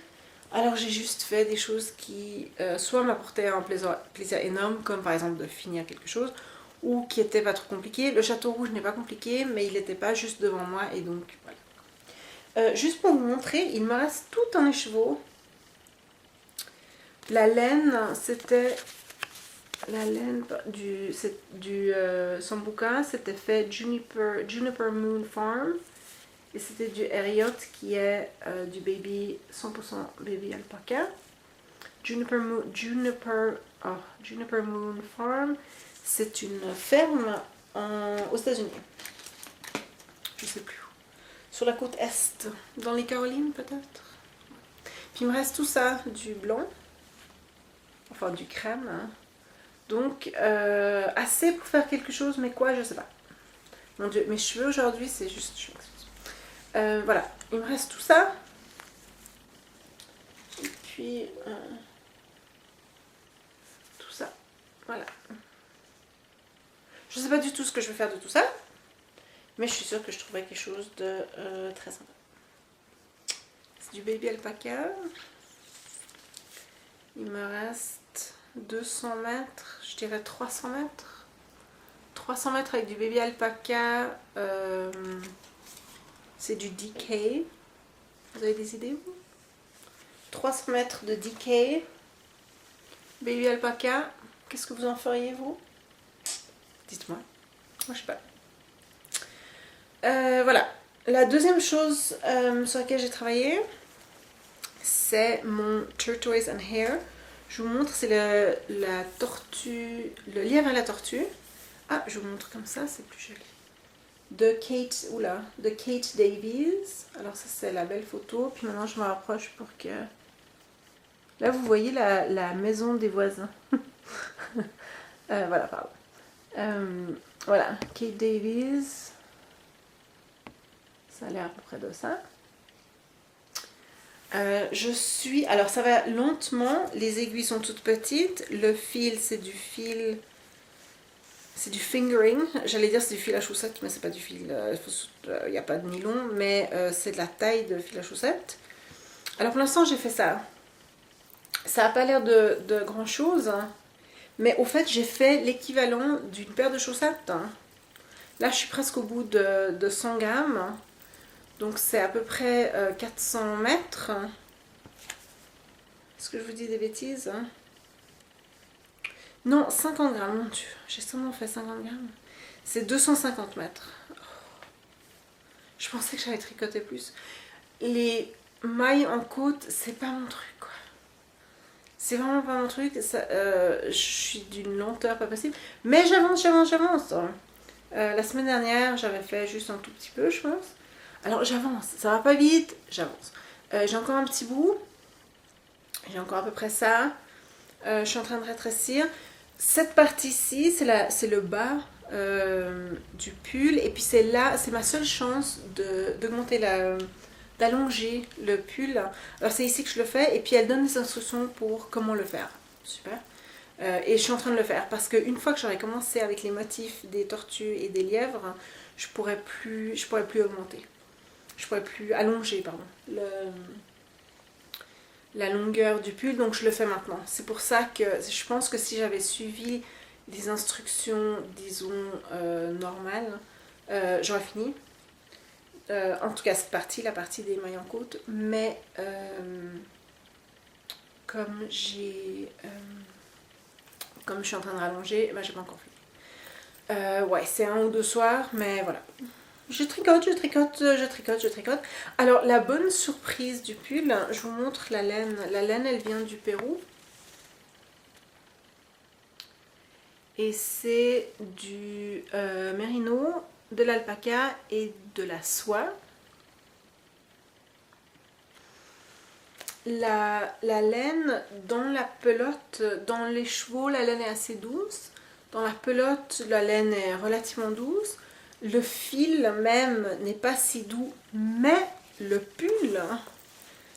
Alors j'ai juste fait des choses qui soit m'apportaient un plaisir énorme, comme par exemple de finir quelque chose, ou qui n'étaient pas trop compliquées. Le château rouge n'est pas compliqué, mais il n'était pas juste devant moi, et donc voilà. Juste pour vous montrer, il me reste tout un écheveau. La laine, c'était la laine du Sambuca, c'était fait Juniper Moon Farm. Et c'était du Harriot qui est du baby 100% baby alpaca. Juniper Moon Farm, c'est une ferme aux États-Unis. Je sais plus où. Sur la côte est, dans les Carolines peut-être. Puis il me reste tout ça, du blanc, enfin du crème. Hein. Donc assez pour faire quelque chose, mais quoi, je sais pas. Mon Dieu, mes cheveux aujourd'hui, c'est juste... voilà, il me reste tout ça. Et puis tout ça. Voilà. Je sais pas du tout ce que je vais faire de tout ça. Mais je suis sûre que je trouverai quelque chose de très sympa. C'est du baby alpaca. Il me reste 200 mètres. Je dirais 300 mètres. 300 mètres avec du baby alpaca. C'est du DK. Vous avez des idées vous? 300 mètres de DK. Baby alpaca. Qu'est-ce que vous en feriez vous? Dites-moi. Moi je sais pas. Voilà. La deuxième chose sur laquelle j'ai travaillé, c'est mon Turquoise and Hair. Je vous montre, c'est la tortue, le lièvre à la tortue. Ah, je vous montre comme ça, c'est plus joli. De Kate Davies. Alors ça c'est la belle photo. Puis maintenant je me rapproche pour que... Là vous voyez la maison des voisins. Voilà, pardon. Voilà, Kate Davies. Ça a l'air à peu près de ça. Alors ça va lentement, les aiguilles sont toutes petites, le fil c'est du fingering, j'allais dire c'est du fil à chaussettes, mais c'est pas du fil, il n'y a pas de nylon, mais c'est de la taille de fil à chaussettes. Alors pour l'instant j'ai fait ça, ça n'a pas l'air de grand chose, hein, mais au fait j'ai fait l'équivalent d'une paire de chaussettes. Hein. Là je suis presque au bout de 100 grammes. Donc c'est à peu près 400 mètres. Est-ce que je vous dis des bêtises? Non, 50 grammes, mon Dieu. J'ai seulement fait 50 grammes. C'est 250 mètres. Je pensais que j'allais tricoter plus. Les mailles en côte, c'est pas mon truc, quoi. C'est vraiment pas mon truc. Je suis d'une lenteur pas possible. Mais j'avance. La semaine dernière, j'avais fait juste un tout petit peu, je pense. Alors j'avance, ça va pas vite, j'avance. J'ai encore un petit bout, j'ai encore à peu près ça. Je suis en train de rétrécir. Cette partie-ci, c'est le bas du pull. Et puis c'est ma seule chance d'augmenter d'allonger le pull. Alors c'est ici que je le fais. Et puis elle donne des instructions pour comment le faire. Super. Et je suis en train de le faire parce qu'une fois que j'aurai commencé avec les motifs des tortues et des lièvres, je pourrais plus augmenter. Je pourrais plus allonger, pardon, la longueur du pull, donc je le fais maintenant. C'est pour ça que je pense que si j'avais suivi des instructions, disons, normales, j'aurais fini. En tout cas, cette partie, la partie des mailles en côte, mais comme je suis en train de rallonger, ben, j'ai pas encore fini. Ouais, c'est un ou deux soirs, mais voilà. Je tricote. Alors, la bonne surprise du pull, je vous montre la laine. La laine, elle vient du Pérou. Et c'est du mérino, de l'alpaca et de la soie. La laine, dans la pelote, dans les chevaux, la laine est assez douce. Dans la pelote, la laine est relativement douce. Le fil même n'est pas si doux, mais le pull,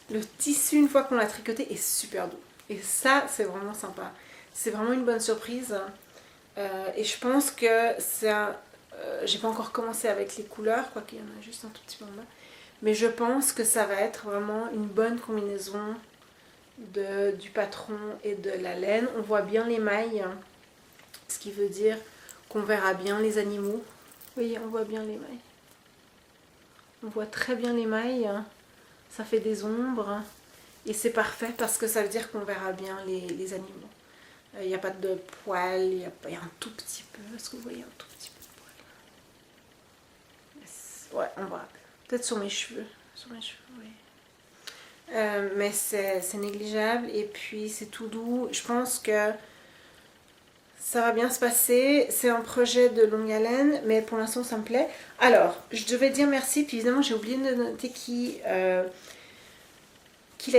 le tissu, une fois qu'on l'a tricoté, est super doux. Et ça, c'est vraiment sympa. C'est vraiment une bonne surprise. Et je pense que ça... j'ai pas encore commencé avec les couleurs, quoiqu'il y en a juste un tout petit peu en bas. Mais je pense que ça va être vraiment une bonne combinaison du patron et de la laine. On voit bien les mailles, ce qui veut dire qu'on verra bien les animaux. Vous voyez, on voit bien les mailles. On voit très bien les mailles. Ça fait des ombres. Et c'est parfait parce que ça veut dire qu'on verra bien les animaux. Il n'y a pas de poils, il y a un tout petit peu. Est-ce que vous voyez un tout petit peu de poils? Ouais, on voit. Peut-être sur mes cheveux. Sur mes cheveux, oui. Mais c'est négligeable et puis c'est tout doux. Je pense que ça va bien se passer. C'est un projet de longue haleine, mais pour l'instant ça me plaît. Alors, je devais dire merci, puis évidemment j'ai oublié de noter qui l'a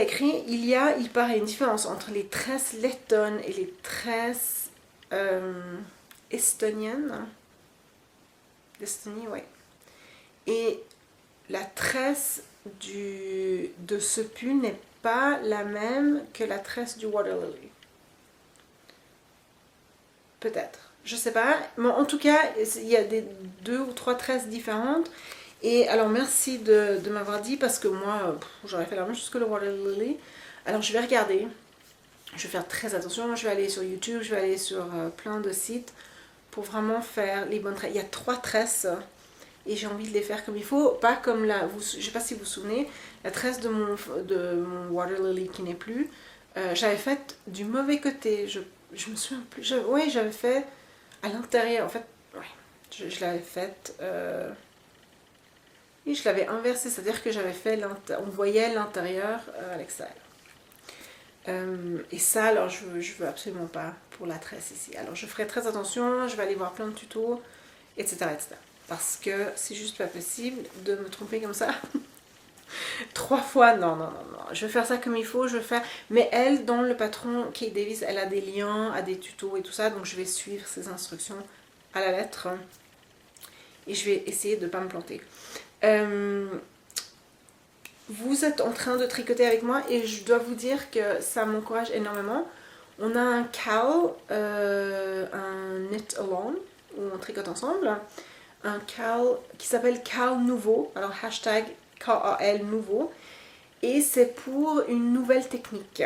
écrit. Il paraît une différence entre les tresses lettonnes et les tresses estoniennes. D'Estonie, ouais. Et la tresse de ce pull n'est pas la même que la tresse du Water Lily. Peut-être. Je sais pas. Mais en tout cas, il y a 2 ou 3 tresses différentes. Et alors, merci de m'avoir dit parce que moi, j'aurais fait la même chose que le Water Lily. Alors, je vais regarder. Je vais faire très attention. Je vais aller sur YouTube, je vais aller sur plein de sites pour vraiment faire les bonnes tresses. Il y a 3 tresses. Et j'ai envie de les faire comme il faut, pas comme la... je ne sais pas si vous vous souvenez, la tresse de mon Water Lily qui n'est plus, j'avais fait du mauvais côté, je me souviens plus, oui j'avais fait à l'intérieur, en fait, ouais, je l'avais faite, et je l'avais inversé, c'est-à-dire que j'avais fait, on voyait l'intérieur à l'extérieur. Et ça, alors je veux absolument pas pour la tresse ici, alors je ferai très attention, je vais aller voir plein de tutos, etc. etc. Parce que c'est juste pas possible de me tromper comme ça. 3 fois, non. Je vais faire ça comme il faut, je vais faire... Mais elle, dans le patron, Kate Davis, elle a des liens, a des tutos et tout ça. Donc je vais suivre ses instructions à la lettre. Et je vais essayer de ne pas me planter. Vous êtes en train de tricoter avec moi et je dois vous dire que ça m'encourage énormément. On a un cowl, un knit along, où on tricote ensemble. Un cowl qui s'appelle cowl nouveau, alors hashtag KAL nouveau, et c'est pour une nouvelle technique.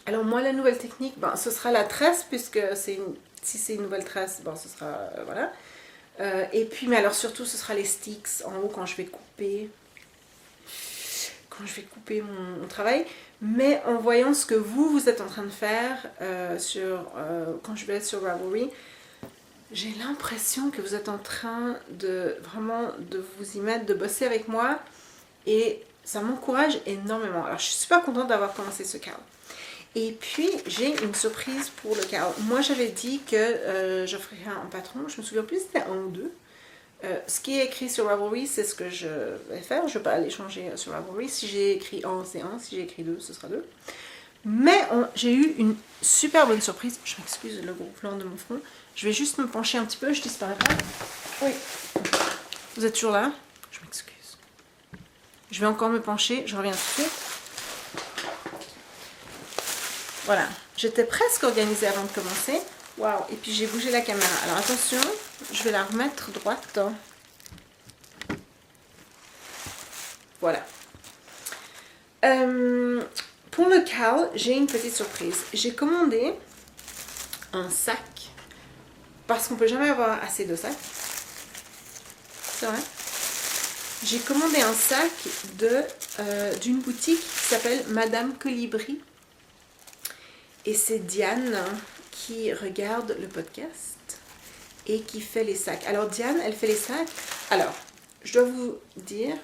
Alors moi la nouvelle technique, ce sera la tresse, puisque si c'est une nouvelle tresse, ce sera, voilà. Et puis, mais alors surtout ce sera les sticks en haut quand je vais couper mon travail, mais en voyant ce que vous êtes en train de faire quand je vais être sur Ravelry, j'ai l'impression que vous êtes en train de vous y mettre, de bosser avec moi et ça m'encourage énormément. Alors je suis super contente d'avoir commencé ce cowl. Et puis j'ai une surprise pour le cowl. Moi j'avais dit que je ferais un patron, je me souviens plus si c'était 1 ou 2. Ce qui est écrit sur Ravelry, c'est ce que je vais faire. Je ne vais pas aller changer sur Ravelry. Si j'ai écrit 1, c'est 1. Si j'ai écrit 2, ce sera 2. Mais j'ai eu une super bonne surprise. Je m'excuse le gros plan de mon front. Je vais juste me pencher un petit peu, je disparais pas. Oui. Vous êtes toujours là? Je m'excuse. Je vais encore me pencher, je reviens tout de suite. Voilà. J'étais presque organisée avant de commencer. Waouh. Et puis j'ai bougé la caméra. Alors attention, je vais la remettre droite. Voilà. Pour le cowl, j'ai une petite surprise. J'ai commandé un sac. Parce qu'on ne peut jamais avoir assez de sacs. C'est vrai. J'ai commandé un sac d'une boutique qui s'appelle Madame Colibri. Et c'est Diane qui regarde le podcast et qui fait les sacs. Alors Diane, elle fait les sacs. Alors, je dois vous dire,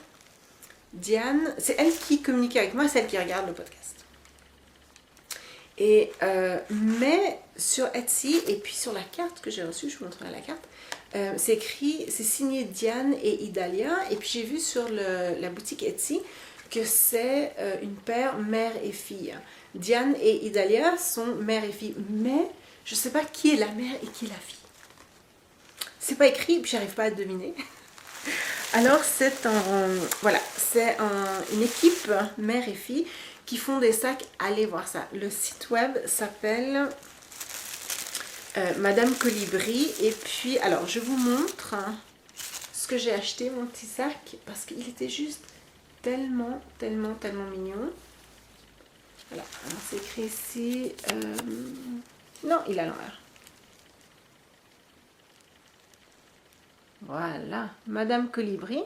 Diane, c'est elle qui communique avec moi, c'est elle qui regarde le podcast. Et, mais sur Etsy et puis sur la carte que j'ai reçue, je vous montrerai la carte, c'est écrit, c'est signé Diane et Idalia. Et puis j'ai vu sur la boutique Etsy que c'est une paire mère et fille. Diane et Idalia sont mère et fille, mais je ne sais pas qui est la mère et qui est la fille. C'est pas écrit, puis j'arrive pas à deviner. Alors voilà, une équipe mère et fille qui font des sacs. Allez voir ça. Le site web s'appelle Madame Colibri. Et puis, alors je vous montre ce que j'ai acheté, mon petit sac, parce qu'il était juste tellement mignon. Voilà, c'est écrit ici. Non, il est à l'envers. Voilà, Madame Colibri.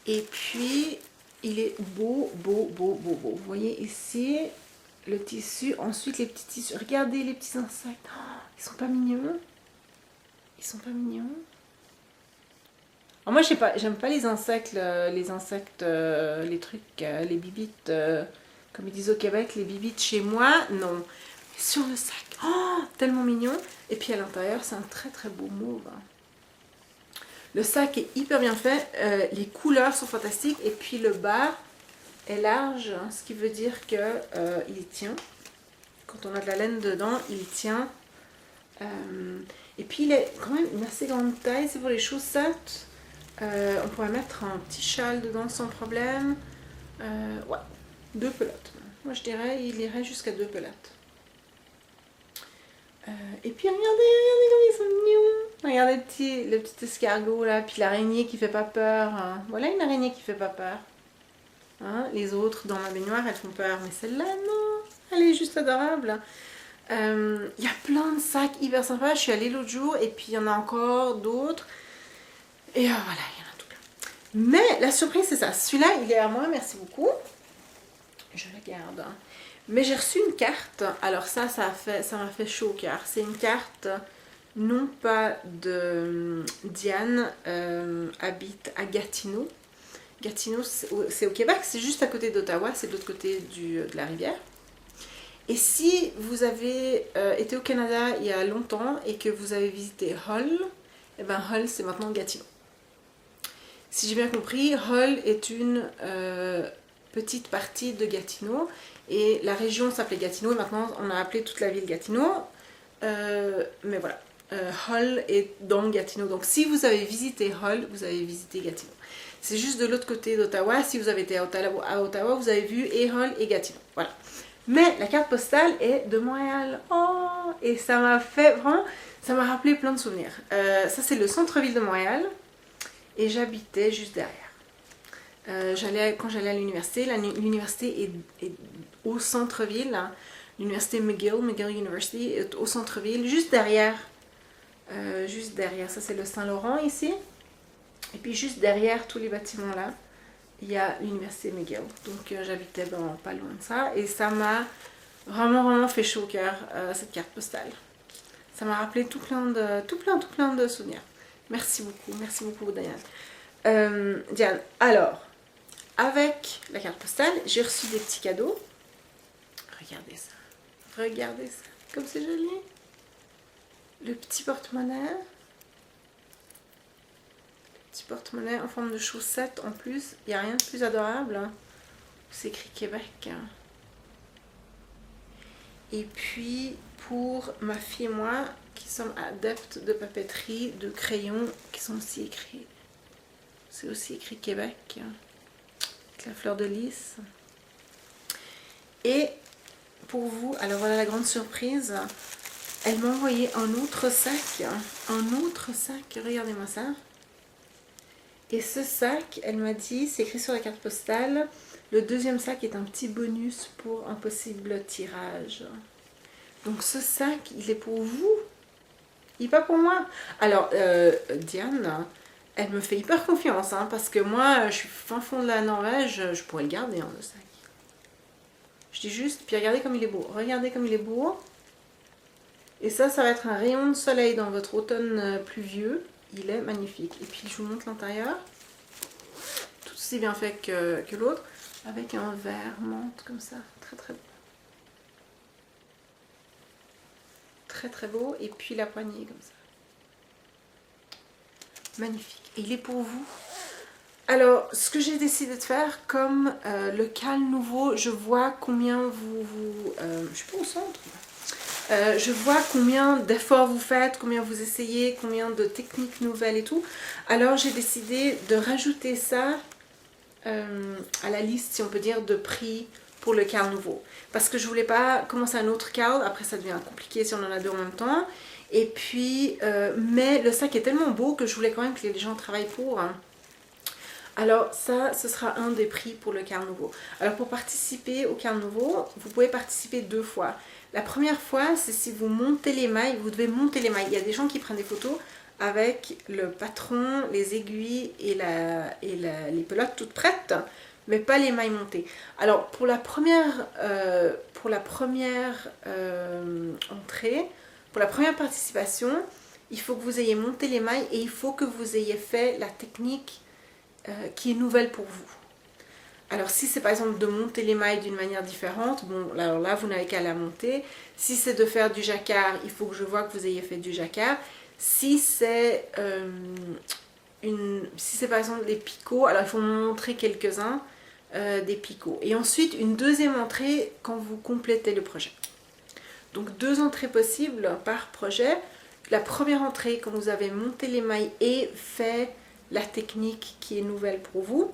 Et puis, il est beau. Vous voyez ici le tissu. Ensuite, les petits tissus. Regardez les petits insectes. Oh, ils sont pas mignons. Ils sont pas mignons. Alors moi, je sais pas, j'aime pas les insectes, les trucs, les bibites, comme ils disent au Québec, les bibites chez moi, non. Mais sur le sac, oh, tellement mignon. Et puis à l'intérieur, c'est un très beau mauve. Le sac est hyper bien fait, les couleurs sont fantastiques. Et puis le bas est large, ce qui veut dire que il tient. Quand on a de la laine dedans, il tient. Et puis il est quand même une assez grande taille, c'est pour les chaussettes. On pourrait mettre un petit châle dedans sans problème. Ouais, 2 pelotes. Moi je dirais, il irait jusqu'à 2 pelotes. Et puis regardez comme ils sont mignons. Regardez le petit escargot là, puis l'araignée qui fait pas peur. Hein. Voilà une araignée qui fait pas peur. Hein, les autres dans ma baignoire elles font peur, mais celle-là non, elle est juste adorable. Il y a plein de sacs hyper sympas. Je suis allée l'autre jour et puis il y en a encore d'autres. Et voilà, il y en a tout plein. Mais la surprise c'est ça. Celui-là il est à moi, merci beaucoup. Je le garde. Mais j'ai reçu une carte. Alors ça m'a fait chaud au cœur. C'est une carte non pas de Diane habite à Gatineau. Gatineau c'est au Québec, c'est juste à côté d'Ottawa, c'est de l'autre côté de la rivière. Et si vous avez été au Canada il y a longtemps et que vous avez visité Hull, et ben Hull c'est maintenant Gatineau. Si j'ai bien compris, Hull est une petite partie de Gatineau et la région s'appelait Gatineau et maintenant on a appelé toute la ville Gatineau. Mais voilà, Hull est dans Gatineau. Donc si vous avez visité Hull, vous avez visité Gatineau. C'est juste de l'autre côté d'Ottawa. Si vous avez été à Ottawa, vous avez vu et Hull et Gatineau. Voilà. Mais la carte postale est de Montréal. Oh, et ça m'a fait vraiment, ça m'a rappelé plein de souvenirs. Ça c'est le centre-ville de Montréal et j'habitais juste derrière. Quand j'allais à l'université, l'université est au centre-ville. Hein. L'université McGill University est au centre-ville, juste derrière. Ça c'est le Saint-Laurent ici. Et puis juste derrière tous les bâtiments là, il y a l'université McGill. Donc j'habitais pas loin de ça. Et ça m'a vraiment fait chaud au cœur, cette carte postale. Ça m'a rappelé tout plein de souvenirs. Merci beaucoup Diane. Alors, avec la carte postale, j'ai reçu des petits cadeaux. Regardez ça, comme c'est joli. Le petit porte-monnaie. Porte-monnaie en forme de chaussette en plus, il n'y a rien de plus adorable. Hein. C'est écrit Québec. Et puis pour ma fille et moi qui sommes adeptes de papeterie, de crayons qui sont aussi écrits. C'est aussi écrit Québec avec la fleur de lys. Et pour vous, alors voilà la grande surprise, elle m'a envoyé un autre sac, regardez-moi ça. Et ce sac, elle m'a dit, c'est écrit sur la carte postale, le deuxième sac est un petit bonus pour un possible tirage. Donc ce sac, il est pour vous, il n'est pas pour moi. Alors, Diane, elle me fait hyper confiance, hein, parce que moi, je suis fin fond de la Norvège, je pourrais le garder, hein, le sac. Je dis juste, puis regardez comme il est beau. Regardez comme il est beau. Et ça va être un rayon de soleil dans votre automne pluvieux. Il est magnifique. Et puis je vous montre l'intérieur. Tout aussi bien fait que l'autre. Avec un vert menthe comme ça. Très beau. Très beau. Et puis la poignée comme ça. Magnifique. Et il est pour vous. Alors, ce que j'ai décidé de faire, comme le cal nouveau, je vois combien je suis pas au centre. Je vois combien d'efforts vous faites, combien vous essayez, combien de techniques nouvelles et tout. Alors j'ai décidé de rajouter ça à la liste, si on peut dire, de prix pour le Carl nouveau. Parce que je voulais pas commencer un autre Carl, après ça devient compliqué si on en a deux en même temps. Et puis, mais le sac est tellement beau que je voulais quand même que les gens travaillent pour. Hein. Alors ça, ce sera un des prix pour le Carl nouveau. Alors pour participer au Carl nouveau, vous pouvez participer 2 fois. La première fois, c'est si vous montez les mailles, vous devez monter les mailles. Il y a des gens qui prennent des photos avec le patron, les aiguilles et les pelotes toutes prêtes, mais pas les mailles montées. Alors pour la première entrée, pour la première participation, il faut que vous ayez monté les mailles et il faut que vous ayez fait la technique qui est nouvelle pour vous. Alors si c'est par exemple de monter les mailles d'une manière différente, bon alors là vous n'avez qu'à la monter. Si c'est de faire du jacquard, il faut que je vois que vous ayez fait du jacquard. Si c'est par exemple des picots, alors il faut me montrer quelques-uns des picots. Et ensuite une deuxième entrée quand vous complétez le projet. Donc 2 entrées possibles par projet. La première entrée quand vous avez monté les mailles et fait la technique qui est nouvelle pour vous.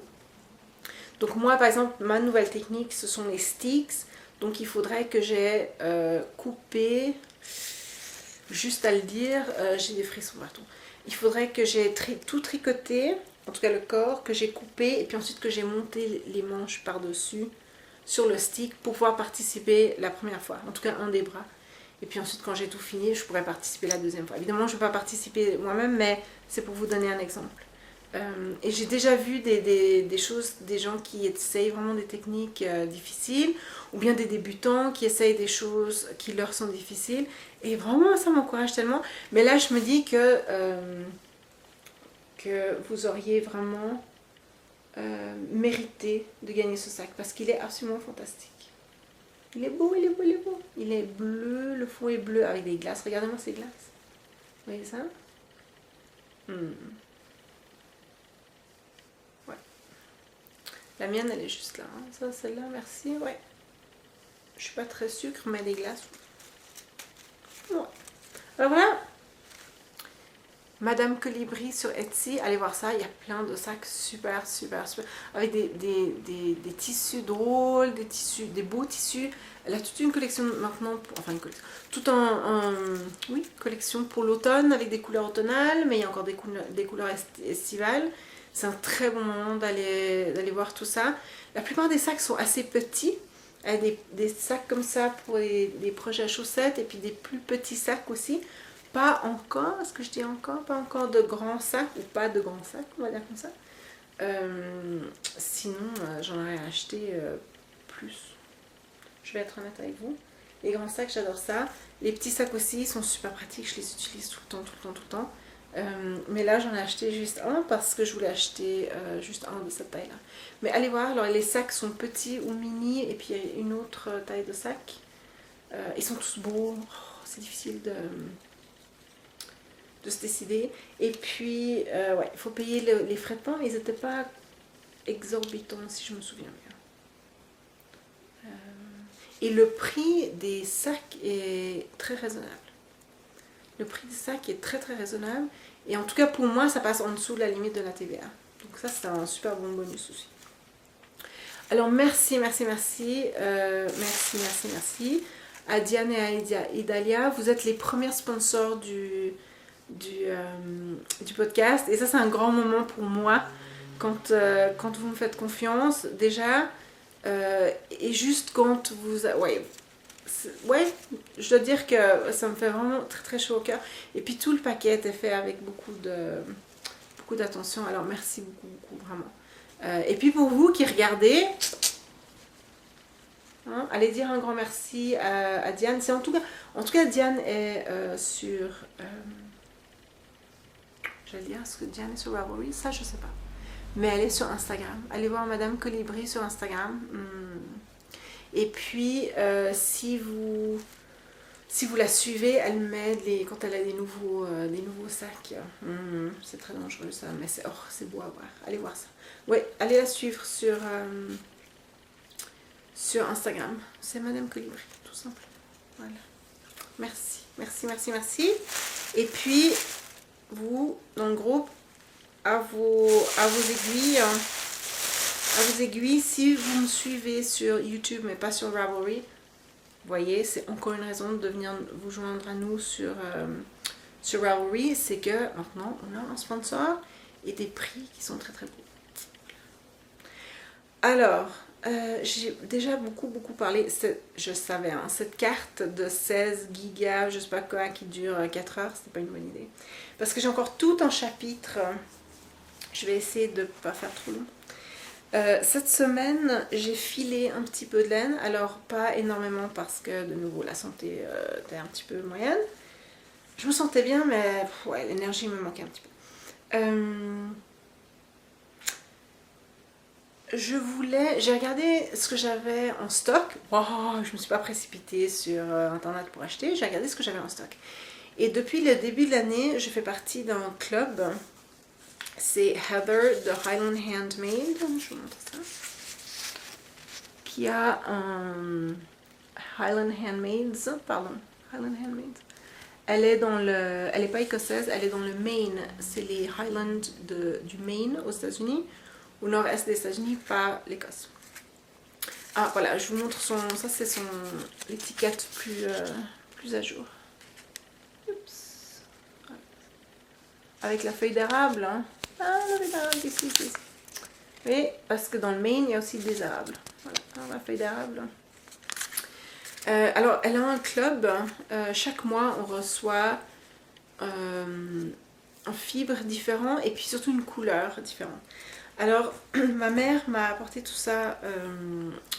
Donc moi par exemple ma nouvelle technique ce sont les sticks, donc il faudrait que j'ai coupé, juste à le dire, j'ai des frissons partout, il faudrait que j'ai tout tricoté, en tout cas le corps, que j'ai coupé et puis ensuite que j'ai monté les manches par dessus sur le stick pour pouvoir participer la première fois, en tout cas un des bras. Et puis ensuite quand j'ai tout fini je pourrais participer la deuxième fois. Évidemment je ne vais pas participer moi-même mais c'est pour vous donner un exemple. Et j'ai déjà vu des choses, des gens qui essayent vraiment des techniques difficiles, ou bien des débutants qui essayent des choses qui leur sont difficiles. Et vraiment, ça m'encourage tellement. Mais là, je me dis que vous auriez vraiment mérité de gagner ce sac, parce qu'il est absolument fantastique. Il est beau, il est beau, il est beau. Il est bleu, le fond est bleu avec des glaces. Regardez-moi ces glaces. Vous voyez ça? La mienne, elle est juste là. Hein. Ça, celle-là, merci. Ouais. Je suis pas très sucre, mais des glaces. Ouais. Alors voilà. Madame Colibri sur Etsy. Allez voir ça. Il y a plein de sacs super, super, super. Avec des tissus drôles, des beaux tissus. Elle a toute une collection maintenant. Enfin, une collection. Tout oui, collection pour l'automne avec des couleurs automnales. Mais il y a encore des couleurs estivales. C'est un très bon moment d'aller voir tout ça. La plupart des sacs sont assez petits. Il y a des sacs comme ça pour des projets à chaussettes et puis des plus petits sacs aussi. Pas encore, est-ce que je dis encore? Pas encore de grands sacs ou pas de grands sacs, on va dire comme ça. Sinon, j'en aurais acheté plus. Je vais être honnête avec vous. Les grands sacs, j'adore ça. Les petits sacs aussi sont super pratiques. Je les utilise tout le temps, tout le temps, tout le temps. Mais là j'en ai acheté juste un parce que je voulais acheter juste un de cette taille là, mais allez voir, alors les sacs sont petits ou mini et puis il y a une autre taille de sac, ils sont tous beaux. C'est difficile de se décider, et puis ouais, il faut payer les frais de port, mais ils n'étaient pas exorbitants si je me souviens bien, et le prix des sacs est très raisonnable. Le prix des sacs est très très raisonnable. Et en tout cas pour moi ça passe en dessous de la limite de la TVA. Donc ça c'est un super bon bonus aussi. Alors merci à Diane et à Idalia. Vous êtes les premiers sponsors du podcast. Et ça c'est un grand moment pour moi quand vous me faites confiance déjà. Et juste quand vous... Ouais, je dois dire que ça me fait vraiment très très chaud au cœur. Et puis tout le paquet était fait avec beaucoup d'attention. Alors merci beaucoup, beaucoup vraiment. Et puis pour vous qui regardez, hein, allez dire un grand merci à Diane. C'est en tout cas Diane est sur... j'allais dire, est-ce que Diane est sur Ravelry? Ça je sais pas. Mais elle est sur Instagram. Allez voir Madame Colibri sur Instagram. Et puis, si vous la suivez, elle met quand elle a des nouveaux sacs. C'est très dangereux ça, mais c'est beau à voir. Allez voir ça. Ouais, allez la suivre sur Instagram. C'est Madame Colibri, tout simplement. Voilà. Merci, merci, merci, merci. Et puis, vous, dans le groupe, à vos aiguilles, si vous me suivez sur YouTube, mais pas sur Ravelry, vous voyez, c'est encore une raison de venir vous joindre à nous sur Ravelry, c'est que maintenant, on a un sponsor et des prix qui sont très très beaux. Alors, j'ai déjà beaucoup parlé, je savais, hein, cette carte de 16 gigas, je sais pas quoi, qui dure 4 heures, c'était pas une bonne idée. Parce que j'ai encore tout un chapitre, je vais essayer de ne pas faire trop long. Cette semaine, j'ai filé un petit peu de laine, alors pas énormément parce que de nouveau la santé était un petit peu moyenne. Je me sentais bien, mais ouais, l'énergie me manquait un petit peu. J'ai regardé ce que j'avais en stock. Wow, je me suis pas précipitée sur internet pour acheter. J'ai regardé ce que j'avais en stock. Et depuis le début de l'année, je fais partie d'un club. C'est Heather de Highland Handmade. Je vous montre ça. Qui a un Highland Handmaids. Pardon, Highland Handmaids. Elle est pas écossaise, elle est dans le Maine. C'est les Highlands du Maine aux États-Unis. Au nord-est des États-Unis, pas l'Écosse. Ah voilà, je vous montre ça c'est l'étiquette plus à jour. Oups. Avec la feuille d'érable. Hein. Ah, la feuille d'érable, ici. Oui, parce que dans le Maine, il y a aussi des érables. Voilà, la feuille d'érable. Alors, elle a un club. Chaque mois, on reçoit un fibre différent et puis surtout une couleur différente. Alors, ma mère m'a apporté tout ça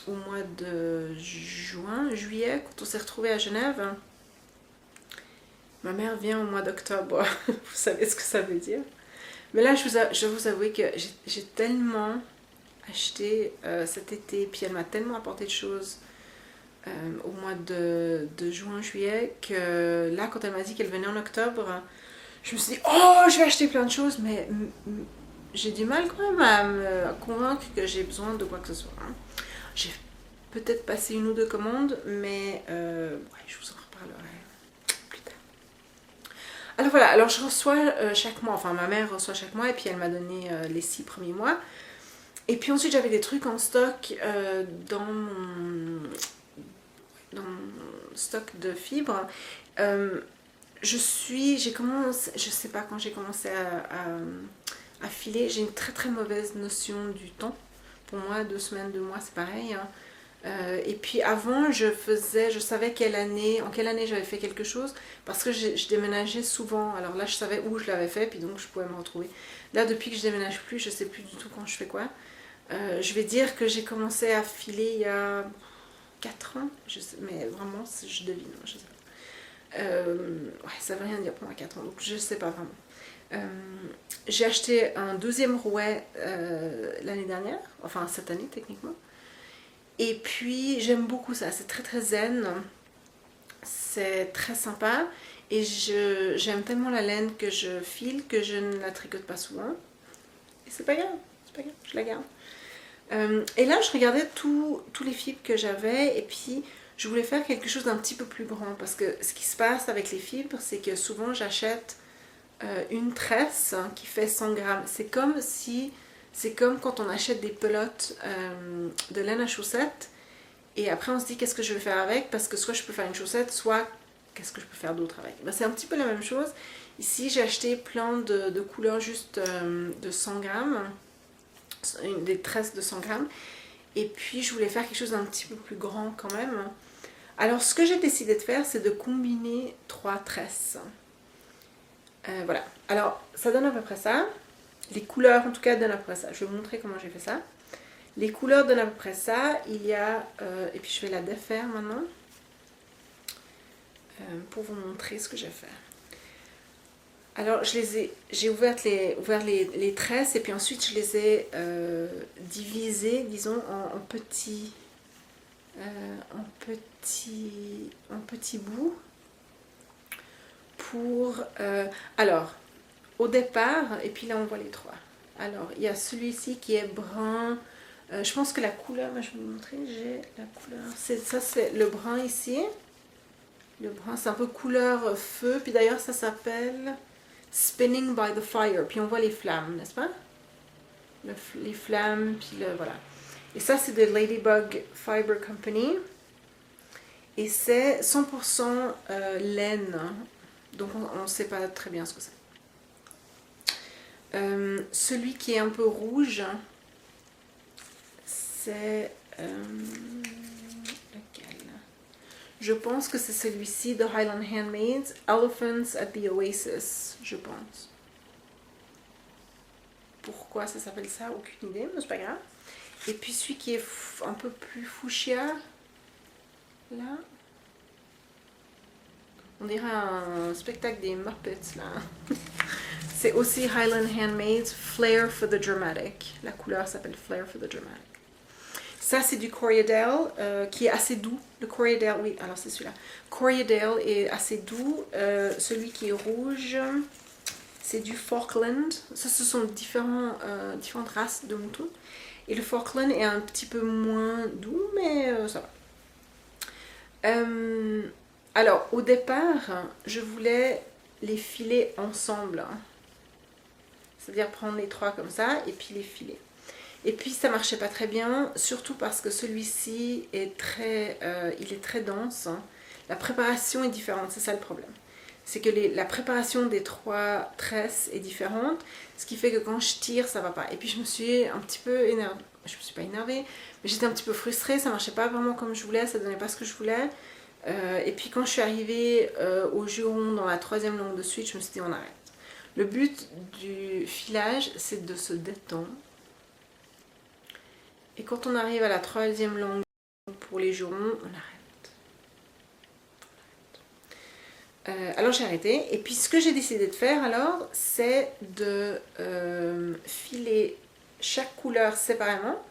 au mois de juillet, quand on s'est retrouvés à Genève. Ma mère vient au mois d'octobre, vous savez ce que ça veut dire. Mais là, je vais vous avouer que j'ai tellement acheté cet été, puis elle m'a tellement apporté de choses au mois de juin, juillet, que là, quand elle m'a dit qu'elle venait en octobre, je me suis dit, oh, je vais acheter plein de choses, mais j'ai du mal quand même à me convaincre que j'ai besoin de quoi que ce soit. Hein. J'ai peut-être passé une ou deux commandes, mais ouais, je vous en reparlerai plus tard. Alors voilà, alors je reçois chaque mois, enfin ma mère reçoit chaque mois, et puis elle m'a donné les 6 premiers mois. Et puis ensuite j'avais des trucs en stock dans mon stock de fibres. J'ai commencé, je sais pas quand j'ai commencé à filer, j'ai une très mauvaise notion du temps. Pour moi, 2 semaines, 2 mois, c'est pareil. Hein. Et puis avant, je savais en quelle année j'avais fait quelque chose, parce que je déménageais souvent. Alors là, je savais où je l'avais fait, puis donc je pouvais me retrouver. Là, depuis que je déménage plus, je sais plus du tout quand je fais quoi. Je vais dire que j'ai commencé à filer il y a 4 ans, mais vraiment, je devine, je sais pas. Ouais, ça veut rien dire pour moi 4 ans, donc je sais pas vraiment. J'ai acheté un deuxième rouet l'année dernière, enfin cette année techniquement. Et puis j'aime beaucoup ça, c'est très zen, c'est très sympa. Et j'aime tellement la laine que je file que je ne la tricote pas souvent. Et c'est pas grave, je la garde. Et là je regardais tous les fibres que j'avais, et puis je voulais faire quelque chose d'un petit peu plus grand, parce que ce qui se passe avec les fibres, c'est que souvent j'achète une tresse qui fait 100 grammes. C'est comme quand on achète des pelotes de laine à chaussettes, et après on se dit qu'est-ce que je vais faire avec, parce que soit je peux faire une chaussette, soit qu'est-ce que je peux faire d'autre avec. Ben, c'est un petit peu la même chose. Ici j'ai acheté plein de couleurs juste de 100 grammes, des tresses de 100 grammes, et puis je voulais faire quelque chose d'un petit peu plus grand quand même. Alors ce que j'ai décidé de faire, c'est de combiner 3 tresses. Voilà, alors ça donne à peu près ça. Les couleurs en tout cas donnent à peu près ça. Je vais vous montrer comment j'ai fait ça. Les couleurs donnent à peu près ça. Il y a, et puis je vais la défaire maintenant pour vous montrer ce que j'ai fait. Alors j'ai ouvert les tresses, et puis ensuite je les ai divisées, disons, en petits bouts. Alors, au départ, et puis là on voit les 3. Alors, il y a celui-ci qui est brun. Je pense que la couleur, je vais vous montrer, j'ai la couleur. Ça c'est le brun ici. Le brun, c'est un peu couleur feu. Puis d'ailleurs, ça s'appelle Spinning by the Fire. Puis on voit les flammes, n'est-ce pas? Les flammes, puis voilà. Et ça, c'est de Ladybug Fiber Company. Et c'est 100% laine. Donc on ne sait pas très bien ce que c'est. Celui qui est un peu rouge, c'est... lequel? Je pense que c'est celui-ci de Highland Handmaids, Elephants at the Oasis, je pense. Pourquoi ça s'appelle ça? Aucune idée, mais c'est pas grave. Et puis celui qui est un peu plus fuchsia, là. On dirait un spectacle des Muppets, là. C'est aussi Highland Handmaids, Flair for the Dramatic. La couleur s'appelle Flair for the Dramatic. Ça, c'est du Corriedale, qui est assez doux. Le Corriedale, oui, alors c'est celui-là. Corriedale est assez doux. Celui qui est rouge, c'est du Falkland. Ça, ce sont différentes races de moutons. Et le Falkland est un petit peu moins doux, mais ça va. Alors, au départ, je voulais les filer ensemble. C'est-à-dire prendre les trois comme ça et puis les filer. Et puis ça marchait pas très bien, surtout parce que celui-ci est très, il est très dense. La préparation est différente, c'est ça le problème. C'est que la préparation des trois tresses est différente, ce qui fait que quand je tire, ça va pas. Et puis je me suis un petit peu énervée, je me suis pas énervée, mais j'étais un petit peu frustrée, ça marchait pas vraiment comme je voulais, ça donnait pas ce que je voulais. Et puis quand je suis arrivée au juron dans la troisième longue de suite, je me suis dit on arrête. Le but du filage, c'est de se détendre. Et quand on arrive à la troisième longue pour les jurons, on arrête. Alors j'ai arrêté. Et puis ce que j'ai décidé de faire alors, c'est de filer chaque couleur séparément.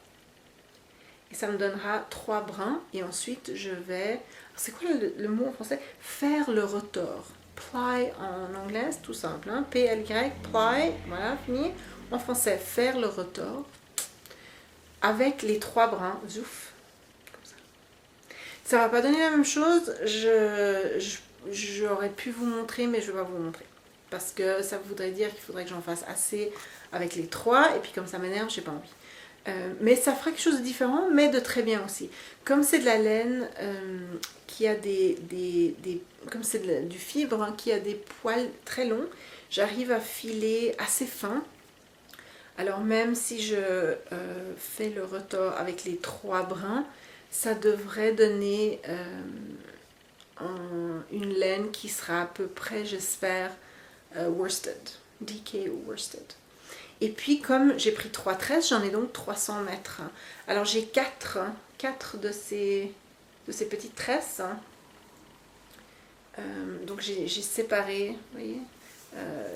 Et ça me donnera 3 brins. Et ensuite je vais... C'est quoi le mot en français? Faire le retors. Ply en anglais, c'est tout simple. Hein? P-L-Y, ply, voilà, fini. En français, faire le retors. Avec les 3 brins, zouf, comme ça. Ça va pas donner la même chose, j'aurais pu vous montrer, mais je vais pas vous montrer. Parce que ça voudrait dire qu'il faudrait que j'en fasse assez avec les 3, et puis comme ça m'énerve, j'ai pas envie. Mais ça fera quelque chose de différent, mais de très bien aussi. Comme c'est de la laine qui a comme c'est du fibre, hein, qui a des poils très longs, j'arrive à filer assez fin. Alors même si je fais le retors avec les 3 brins, ça devrait donner une laine qui sera à peu près, j'espère, worsted, DK ou worsted. Et puis comme j'ai pris 3 tresses, j'en ai donc 300 mètres. Alors j'ai 4 de ces petites tresses. Donc j'ai séparé, vous voyez,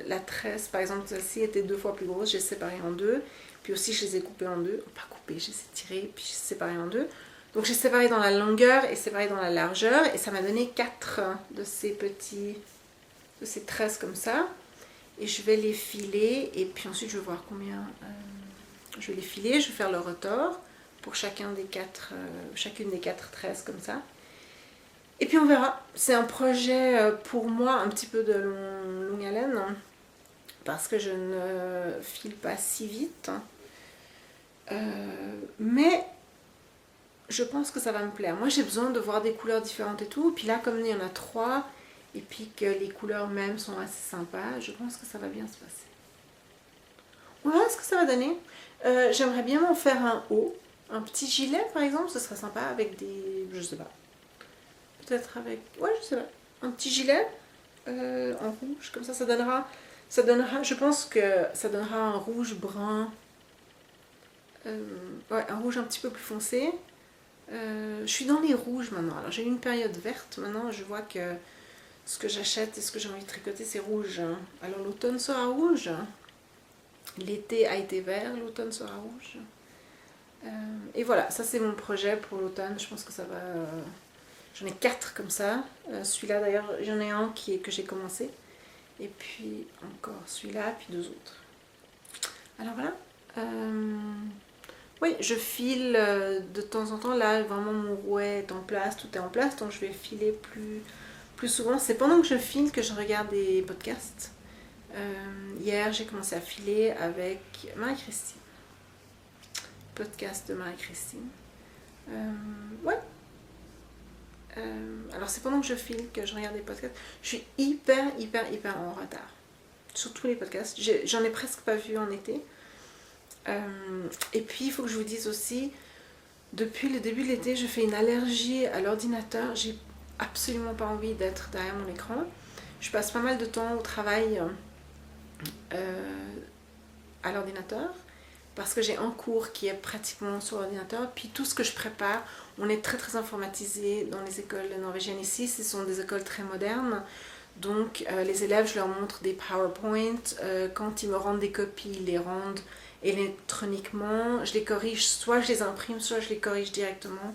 la tresse, par exemple, celle-ci était 2 fois plus grosse, j'ai séparé en 2. Puis aussi, je les ai coupées en 2. Pas coupées, j'ai tiré, puis j'ai séparé en 2. Donc j'ai séparé dans la longueur et séparé dans la largeur. Et ça m'a donné 4 de ces tresses comme ça. Et je vais les filer. Et puis ensuite, je vais voir combien... je vais les filer, je vais faire le retors pour chacune des 4 tresses comme ça. Et puis on verra. C'est un projet pour moi un petit peu de longue haleine, hein, parce que je ne file pas si vite. Mais je pense que ça va me plaire. Moi j'ai besoin de voir des couleurs différentes et tout. Puis là comme il y en a 3 et puis que les couleurs même sont assez sympas, je pense que ça va bien se passer. On verra ce que ça va donner. J'aimerais bien m'en faire un haut. Un petit gilet par exemple, ce serait sympa avec des... je sais pas. Peut-être avec... ouais, je sais pas. Un petit gilet en rouge, comme ça donnera... je pense que ça donnera un rouge brun. Ouais, un rouge un petit peu plus foncé. Je suis dans les rouges maintenant. Alors j'ai eu une période verte. Maintenant, je vois que ce que j'achète et ce que j'ai envie de tricoter, c'est rouge. Alors l'automne sera rouge. L'été a été vert, l'automne sera rouge. Et voilà, ça c'est mon projet pour l'automne. Je pense que ça va... J'en ai 4 comme ça. Celui-là d'ailleurs, j'en ai un que j'ai commencé. Et puis encore celui-là, puis 2 autres. Alors voilà. Oui, je file de temps en temps. Là, vraiment mon rouet est en place, tout est en place. Donc je vais filer plus souvent, c'est pendant que je file que je regarde des podcasts. Hier, j'ai commencé à filer avec Marie-Christine. Podcast de Marie-Christine. Ouais. Alors, c'est pendant que je file que je regarde des podcasts. Je suis hyper en retard. Sur tous les podcasts. J'en ai presque pas vu en été. Et puis, il faut que je vous dise aussi, depuis le début de l'été, je fais une allergie à l'ordinateur. J'ai absolument pas envie d'être derrière mon écran. Je passe pas mal de temps au travail à l'ordinateur parce que j'ai un cours qui est pratiquement sur l'ordinateur. Puis tout ce que je prépare, on est très informatisé dans les écoles norvégiennes ici. Ce sont des écoles très modernes. Donc les élèves, je leur montre des PowerPoint. Quand ils me rendent des copies, ils les rendent électroniquement. Je les corrige, soit je les imprime, soit je les corrige directement.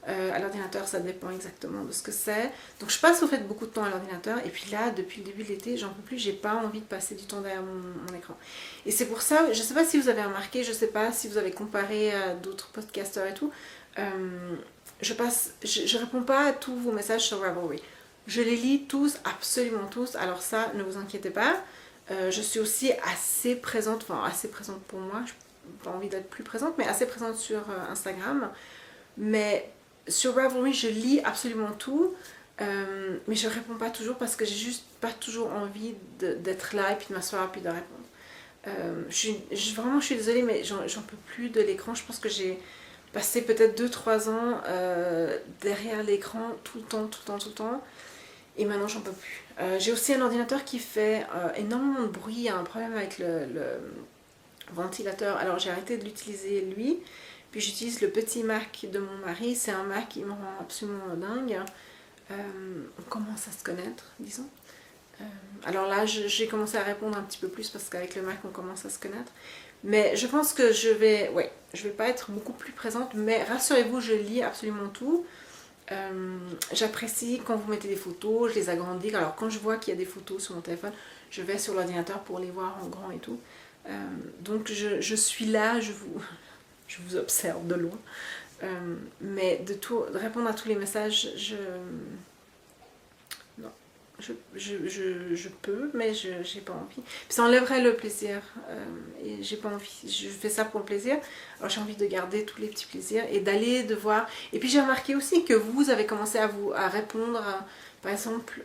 À l'ordinateur, ça dépend exactement de ce que c'est. Donc je passe au fait beaucoup de temps à l'ordinateur. Et puis là, depuis le début de l'été, j'en peux plus. J'ai pas envie de passer du temps derrière mon écran. Et c'est pour ça, je sais pas si vous avez remarqué, je sais pas si vous avez comparé à d'autres podcasteurs et tout. Je réponds pas à tous vos messages sur Ravelry. Je les lis tous, absolument tous. Alors ça, ne vous inquiétez pas. Je suis aussi assez présente, enfin assez présente pour moi. Je n'ai pas envie d'être plus présente, mais assez présente sur Instagram. Mais sur Ravelry, je lis absolument tout, mais je réponds pas toujours parce que j'ai juste pas toujours envie d'être là et puis de m'asseoir et puis de répondre. Vraiment, je suis désolée, mais j'en peux plus de l'écran. Je pense que j'ai passé peut-être 2-3 ans derrière l'écran tout le temps. Et maintenant, j'en peux plus. J'ai aussi un ordinateur qui fait énormément de bruit. Il y a un problème avec le ventilateur. Alors, j'ai arrêté de l'utiliser lui. Puis j'utilise le petit Mac de mon mari. C'est un Mac qui me rend absolument dingue. On commence à se connaître, disons. Alors là, j'ai commencé à répondre un petit peu plus parce qu'avec le Mac, on commence à se connaître. Mais je pense que je vais pas être beaucoup plus présente. Mais rassurez-vous, je lis absolument tout. J'apprécie quand vous mettez des photos, je les agrandis. Alors quand je vois qu'il y a des photos sur mon téléphone, je vais sur l'ordinateur pour les voir en grand et tout. Donc je suis là, je vous observe de loin. Mais de répondre à tous les messages, je peux, mais j'ai pas envie. Puis ça enlèverait le plaisir. Et j'ai pas envie. Je fais ça pour le plaisir. Alors j'ai envie de garder tous les petits plaisirs et d'aller de voir. Et puis j'ai remarqué aussi que vous avez commencé à répondre. Par exemple,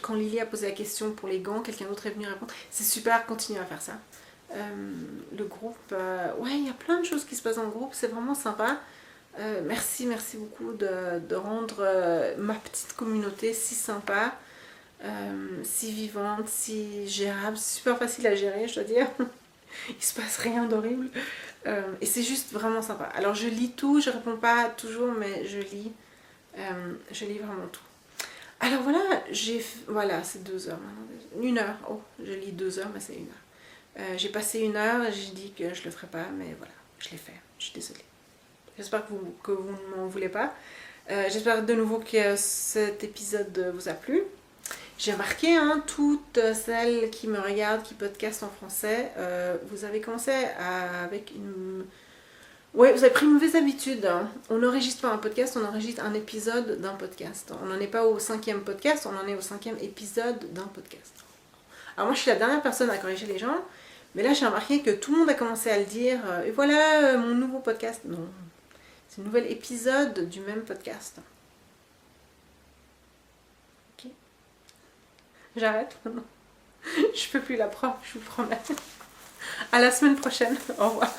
quand Lily a posé la question pour les gants, quelqu'un d'autre est venu répondre. C'est super, continuez à faire ça. Le groupe, ouais, il y a plein de choses qui se passent dans le groupe. C'est vraiment sympa. Merci beaucoup de rendre ma petite communauté si sympa. Si vivante, si gérable, c'est super facile à gérer, je dois dire. Il se passe rien d'horrible. Et c'est juste vraiment sympa. Alors je lis tout, je réponds pas toujours, mais je lis vraiment tout. Alors voilà, c'est 2 heures maintenant. 1 heure, oh, je lis 2 heures, mais c'est 1 heure. J'ai passé 1 heure, j'ai dit que je le ferais pas, mais voilà, je l'ai fait, je suis désolée. J'espère que vous ne m'en voulez pas. J'espère de nouveau que cet épisode vous a plu. J'ai remarqué, toutes celles qui me regardent, qui podcastent en français, vous avez commencé avec une... Oui, vous avez pris une mauvaise habitude. On n'enregistre pas un podcast, on enregistre un épisode d'un podcast. On n'en est pas au 5e podcast, on en est au 5e épisode d'un podcast. Alors moi, je suis la dernière personne à corriger les gens, mais là, j'ai remarqué que tout le monde a commencé à le dire. Et voilà, mon nouveau podcast. Non, c'est un nouvel épisode du même podcast. J'arrête maintenant. Je peux plus la preuve, je vous promets. À la semaine prochaine. Au revoir.